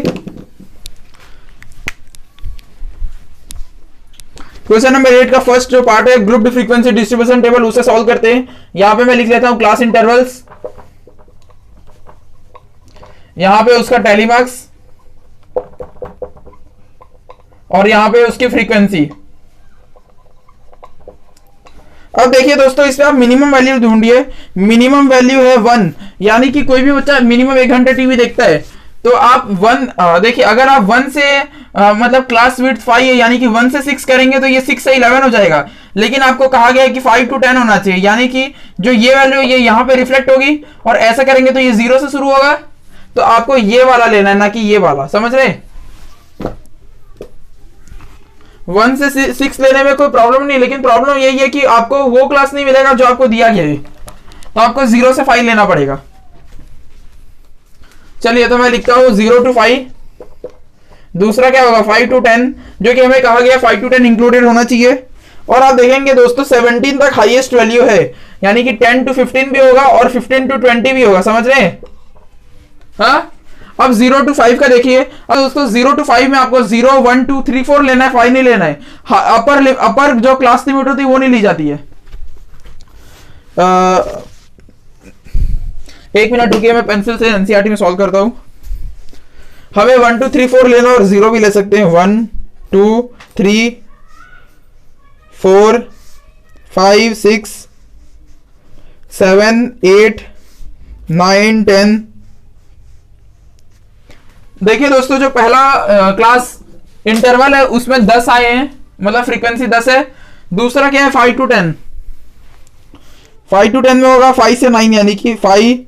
Speaker 1: क्वेश्चन नंबर 8 का फर्स्ट जो पार्ट है ग्रुप्ड फ्रीक्वेंसी डिस्ट्रीब्यूशन टेबल, उसे सॉल्व करते हैं। यहां पे मैं लिख लेता हूं क्लास इंटरवल्स, यहां पे उसका टेलीमार्क्स, और यहां पे उसकी फ्रीक्वेंसी। अब देखिए दोस्तों, इसमें आप मिनिमम वैल्यू ढूंढिए। मिनिमम वैल्यू है 1, यानी कि कोई भी बच्चा मिनिमम 1 घंटे टीवी देखता है, तो आप 1 देखिए, अगर आप 1 से मतलब क्लास विड्थ 5 है, यानी कि 1 से 6 करेंगे तो ये 6 से 11 हो जाएगा। लेकिन आपको कहा गया है कि 5 to 10 होना चाहिए, यानी कि जो ये वैल्यू ये यहाँ पे रिफ्लेक्ट होगी, और ऐसा करेंगे तो ये 0 से शुरू होगा। तो आपको ये वाला लेना है, ना कि ये वाला, समझ रहे? 1 से 6 लेने में कोई प्रॉब्लम नहीं, लेकिन प्रॉब्लम यही है कि आपको वो क्लास नहीं मिलेगा जो आपको दिया गया है, तो आपको 0 से 5 लेना पड़ेगा। चलिए, तो मैं लिखता हूं 0 to 5। दूसरा क्या होगा? 5 to 10, जो कि हमें कहा गया 5 to 10 इंक्लूडेड होना चाहिए। और आप देखेंगे दोस्तों 17 तक हाईएस्ट वैल्यू है, यानी कि 10 to 15 भी होगा और 15 to 20 भी होगा, समझ रहे हैं? हाँ, अब 0 to 5 का देखिए। अब दोस्तों 0 to 5 में आपको 0, 1, 2, 3, 4 लेना है, 5 नहीं लेना है। अपर जो क्लास लिमिट होती है वो नहीं ली जाती है। 1 मिनट रुकिए, मैं पेंसिल से एनसीईआरटी में सॉल्व करता हूं। हमें 1, 2, 3, 4 लेना और 0 भी ले सकते हैं। 1, 2, 3, 4, 5, 6, 7, 8, 9, 10। देखिए दोस्तों, जो पहला क्लास इंटरवल है उसमें 10 आए हैं, मतलब फ्रीक्वेंसी 10 है। दूसरा क्या है? 5 to 10। 5 to 10 में होगा 5 से 9, यानी कि 5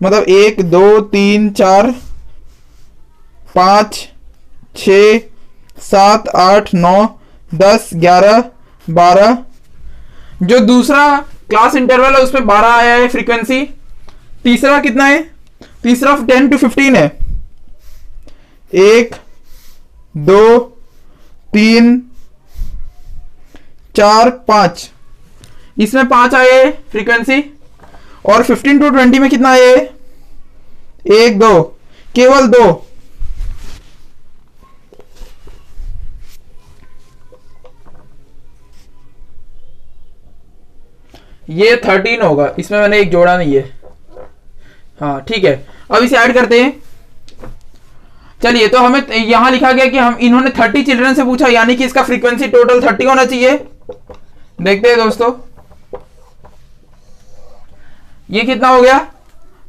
Speaker 1: मतलब 1, 2, 3, 4, 5, 6, 7, 8, 9, 10, 11, 12। जो दूसरा क्लास इंटरवल है उसमें 12 आया है फ्रीक्वेंसी। तीसरा कितना है? तीसरा 10 to 15 है। 1, 2, 3, 4, 5, इसमें 5 आए फ्रीक्वेंसी। और 15 to 20 में कितना आए? 1, 2, केवल 2। ये 13 होगा, इसमें मैंने एक जोड़ा नहीं है। हाँ ठीक है, अब इसे ऐड करते हैं। चलिए, तो हमें यहां लिखा गया कि हम इन्होंने 30 चिल्ड्रन से पूछा, यानी कि इसका फ्रीक्वेंसी टोटल 30 होना चाहिए। देखते हैं दोस्तों, ये कितना हो गया?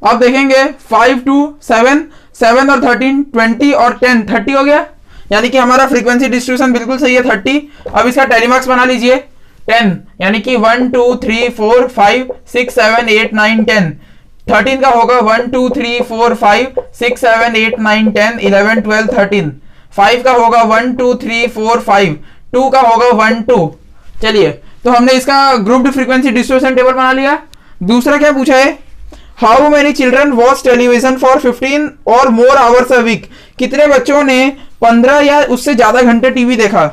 Speaker 1: आप देखेंगे 5 to 7, 7 और 13, 20 और 10, 30 हो गया, यानी कि हमारा फ्रीक्वेंसी डिस्ट्रीब्यूशन बिल्कुल सही है, 30। अब इसका टेलीमार्क्स बना लीजिए 10, यानी कि 1, 2, 3, 4, 5, 6, 7, 8, 9, 10। 13 का होगा 1, 2, 3, 4, 5, 6, 7, 8, 9, 10, 11, 12, 13। 5 का होगा 1, 2, 3, 4, 5। 2 का होगा 1, 2। चलिए, तो हमने इसका ग्रुप्ड फ्रीक्वेंसी डिस्ट्रीब्यूशन टेबल बना लिया। दूसरा क्या पूछा है? How many children watch television for 15 और मोर आवर्स अ वीक, कितने बच्चों ने 15 या उससे ज्यादा घंटे टीवी देखा।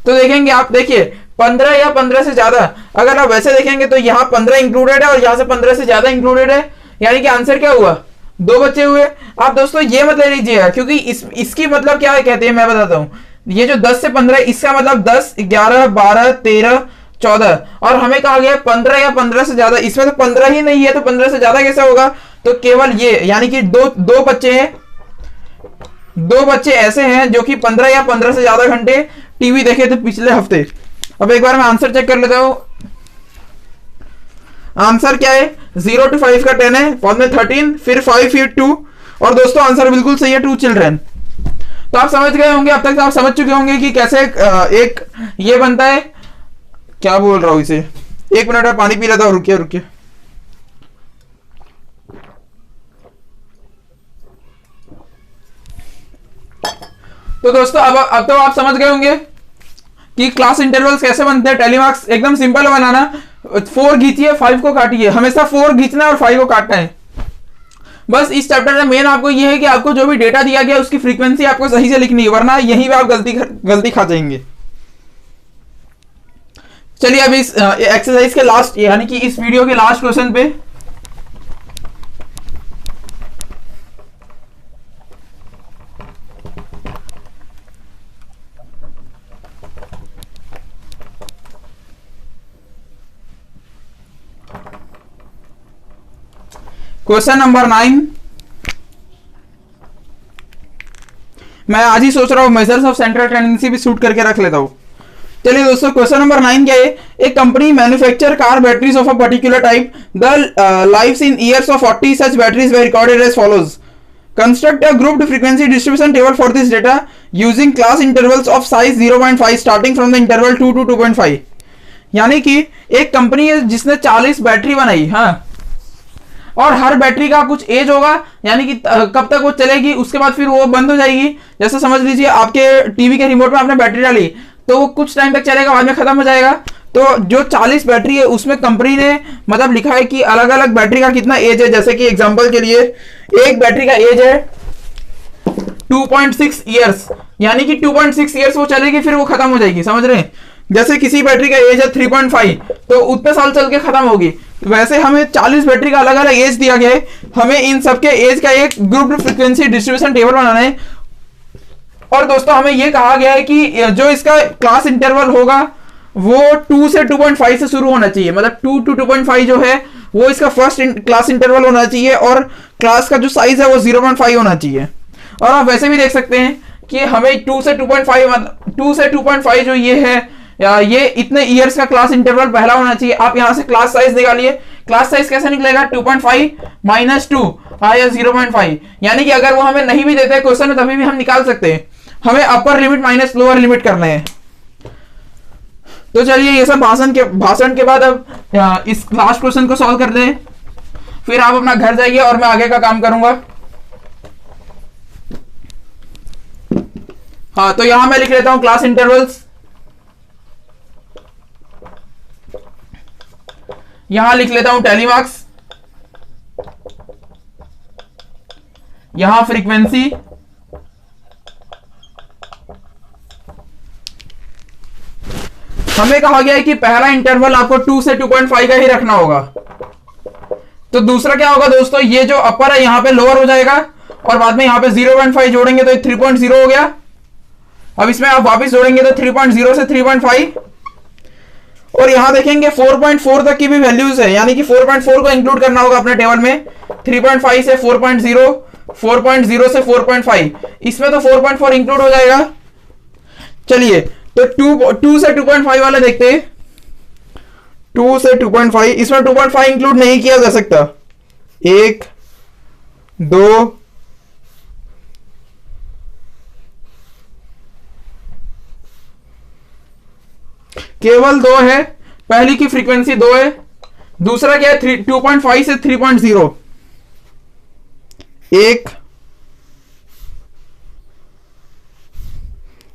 Speaker 1: तो देखेंगे आप, देखिए 15 या 15 से ज्यादा, अगर आप वैसे देखेंगे तो यहाँ 15 इंक्लूडेड है और यहाँ से 15 से ज्यादा इंक्लूडेड है, यानी कि आंसर क्या हुआ, 2 बच्चे हुए। आप दोस्तों ये मत ले लीजिएगा, क्योंकि इसकी मतलब क्या है कहते हैं मैं बताता हूँ। ये जो 10 से 15, इसका मतलब 10, 11, 12, 13, 14, और हमें कहा गया 15 या 15 से ज्यादा, इसमें तो 15 ही नहीं है, तो 15 से ज्यादा कैसे होगा। तो केवल ये, यानी कि दो बच्चे हैं, 2 बच्चे ऐसे हैं जो कि 15 या 15 से ज्यादा घंटे टीवी देखे थे पिछले हफ्ते। अब एक बार मैं आंसर चेक कर लेता हूं। आंसर क्या है, 0 to 5 का 10 है, बाद में 13, फिर 5, फिर 2, और दोस्तों आंसर बिल्कुल सही है, 2 चिल्ड्रन। तो आप समझ गए होंगे, अब तक आप समझ चुके होंगे कि कैसे एक ये बनता है, क्या बोल रहा हूं इसे, 1 मिनट में पानी पी लेता हूं, रुकिए रुकिए। तो दोस्तों अब तो आप समझ गए होंगे कि क्लास इंटरवल्स कैसे बनते हैं। टेलीमार्क्स एकदम सिंपल बनाना, 4 खींचिए, 5 को काटिए, हमेशा 4 खींचना है और 5 को काटना है। बस इस चैप्टर में मेन आपको ये है कि आपको जो भी डेटा दिया गया उसकी फ्रीक्वेंसी आपको सही से लिखनी है, वरना यहीं पे आप गलती खा जाएंगे। चलिए अभी इस एक्सरसाइज के लास्ट, यानी कि इस वीडियो के लास्ट क्वेश्चन पे क्वेश्चन नंबर 9। मैं आज ही सोच रहा हूं मेजर्स ऑफ सेंट्रल टेंडेंसी भी शूट करके रख लेता हूं। चलिए दोस्तों क्वेश्चन नंबर 9 क्या है, एक company manufacture car batteries of a particular type, the lifes in years of 40 such batteries were recorded as follows, construct a grouped frequency distribution table for this data using class intervals of size 0.5 starting from the interval 2 to 2.5। यानी कि एक company है जिसने 40 battery बनाई, हाँ, और हर battery का कुछ एज होगा, यानी कि कब तक वो चलेगी, उसके बाद फिर वो बंद हो जाएगी। जैसे समझ लीजिए आपके टीवी के रिमोट में आपने बैटरी डाली तो वो कुछ टाइम तक चलेगा, बाद में खत्म हो जाएगा। तो जो 40 बैटरी है उसमें कंपनी ने मतलब लिखा है कि अलग अलग बैटरी का कितना एज है। जैसे कि एग्जांपल के लिए एक बैटरी का एज है 2.6 ईयर्स, यानी कि 2.6 ईयर्स वो चलेगी, फिर वो खत्म हो जाएगी, समझ रहे हैं। जैसे किसी बैटरी का एज है 3.5, तो उतने साल चल के खत्म होगी। वैसे हमें 40 बैटरी का अलग अलग एज दिया गया है, हमें इन सबके एज का एक ग्रुप फ्रीक्वेंसी डिस्ट्रीब्यूशन टेबल बनाना है। और दोस्तों हमें यह कहा गया है कि जो इसका क्लास इंटरवल होगा वो 2 से 2.5 से शुरू होना चाहिए, मतलब 2 to 2.5 जो है वो इसका फर्स्ट क्लास इंटरवल होना चाहिए, और क्लास का जो साइज है वो 0.5 होना चाहिए। और आप वैसे भी देख सकते हैं कि हमें 2 से 2.5 जो ये है, ये इतने ईयर्स का क्लास इंटरवल पहला होना चाहिए। आप यहां से क्लास साइज निकालिए, क्लास साइज कैसे निकलेगा, 2.5 - 2 आया 0.5, यानी कि अगर वो हमें नहीं भी देते क्वेश्चन में तभी भी हम निकाल सकते हैं। हमें upper limit minus lower limit करना है। तो चलिए ये सब भाषण के बाद अब इस लास्ट क्वेश्चन को सॉल्व कर लें, फिर आप अपना घर जाइए और मैं आगे का काम करूंगा। हाँ, तो यहां मैं लिख लेता हूं क्लास इंटरवल्स, यहां लिख लेता हूं टेलीमार्क्स, यहां फ्रीक्वेंसी, हमें कहा गया है कि पहला इंटरवल आपको 2 से 2.5 का ही रखना होगा। तो दूसरा क्या होगा दोस्तों, ये जो अपर है यहां पे लोअर हो जाएगा, और बाद में यहां पे 0.5 जोड़ेंगे तो 3.0 हो गया। अब इसमें आप वापस जोड़ेंगे तो 3.0 से 3.5, और यहां देखेंगे 4.4 तक की भी वैल्यूज है, यानी कि 4.4 को इंक्लूड करना होगा अपने टेबल में। 3.5 से 4.0, 4.0 से 4.5, इसमें तो 4.4 इंक्लूड हो जाएगा। चलिए तो 2 से 2.5 वाला देखते हैं। 2 से 2.5, इसमें 2.5 इंक्लूड नहीं किया जा सकता। 1, 2, केवल 2 है, पहली की फ्रीक्वेंसी 2 है। दूसरा क्या है, 2.5 से 3.0, 1,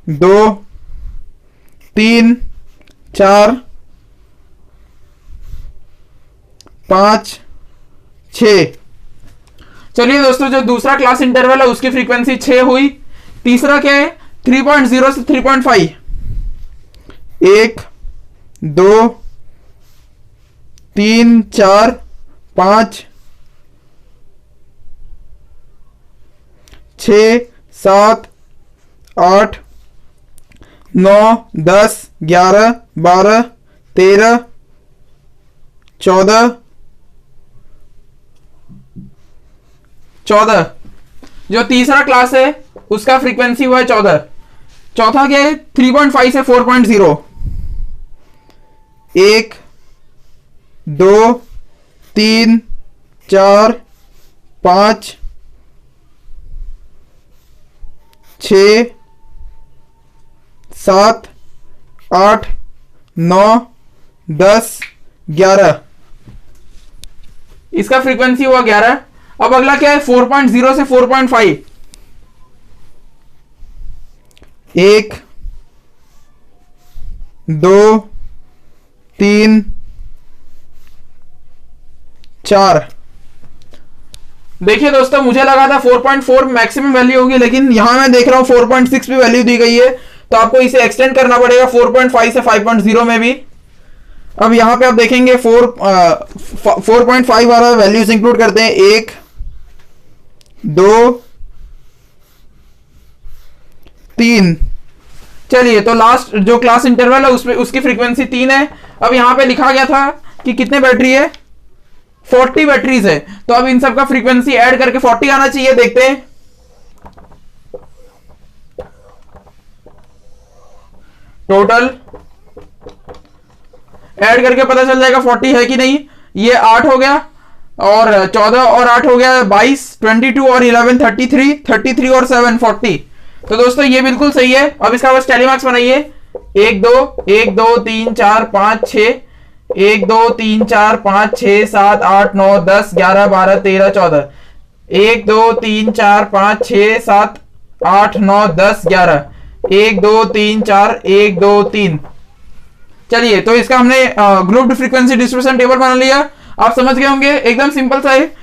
Speaker 1: 2, 3, 4, 5, 6। चलिए दोस्तों, जो दूसरा क्लास इंटरवल है उसकी फ्रीक्वेंसी 6 हुई। तीसरा क्या है? 3.0 से 3.5। 1 2 3 4 5 6 7 8 9 10 11 12 13 14 14। जो तीसरा क्लास है उसका फ्रीक्वेंसी हुआ है 14। चौथा क्या है? 3.5 से 4.0। 1 2 3 4 5 6 7 8 9 10 11। इसका फ्रीक्वेंसी हुआ 11। अब अगला क्या है? 4.0 से 4.5। 1 2 3 4। देखिए दोस्तों, मुझे लगा था 4.4 मैक्सिमम वैल्यू होगी, लेकिन यहां मैं देख रहा हूं 4.6 भी वैल्यू दी गई है, तो आपको इसे एक्सटेंड करना पड़ेगा 4.5 से 5.0 में भी। अब यहां पे आप देखेंगे 4.5 वाला वैल्यूज इंक्लूड करते हैं। 1 2 3। चलिए, तो लास्ट जो क्लास इंटरवल है उसमें उसकी फ्रीक्वेंसी 3 है। अब यहां पे लिखा गया था कि कितने बैटरी है? 40 बैटरीज है। तो अब इन सब का फ्रीक्वेंसी ऐड करके 40 आना चाहिए। देखते हैं। टोटल ऐड करके पता चल जाएगा 40 है कि नहीं। ये 8 हो गया, और 14 और 8 हो गया 22, 22 और 11 33, 33 और 7 40। तो दोस्तों ये बिल्कुल सही है। अब इसका बस टैली मार्क्स बनाइए। 1 2 1 2 3 4 5 6, 1 2 3 4 5 6 7 8 9 10 11 12 13 14, 1 2 3 4 5 6 7 8 9 10 11, 1 2 3 4 1 2 3। चलिए, तो इसका हमने ग्रुप्ड फ्रीक्वेंसी डिस्ट्रीब्यूशन टेबल बना लिया। आप समझ गए होंगे, एकदम सिंपल सा है।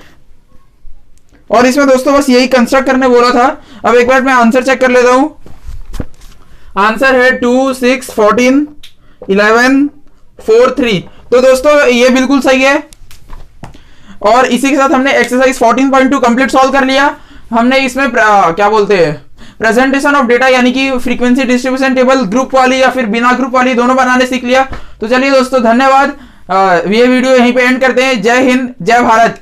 Speaker 1: और इसमें दोस्तों बस यही कंस्ट्रक्ट करने बोला था। अब एक बार मैं आंसर चेक कर लेता हूं। आंसर है 2 6 14 11 4 3। तो दोस्तों ये बिल्कुल सही है। और इसी के साथ हमने एक्सरसाइज 14.2 कंप्लीट सॉल्व कर लिया। हमने इसमें क्या बोलते हैं, प्रेजेंटेशन ऑफ डेटा यानी कि फ्रीक्वेंसी डिस्ट्रीब्यूशन टेबल ग्रुप वाली या फिर बिना ग्रुप वाली दोनों बनाने सीख लिया। तो चलिए दोस्तों, धन्यवाद। ये वीडियो यहीं पे एंड करते हैं। जय हिंद, जय भारत।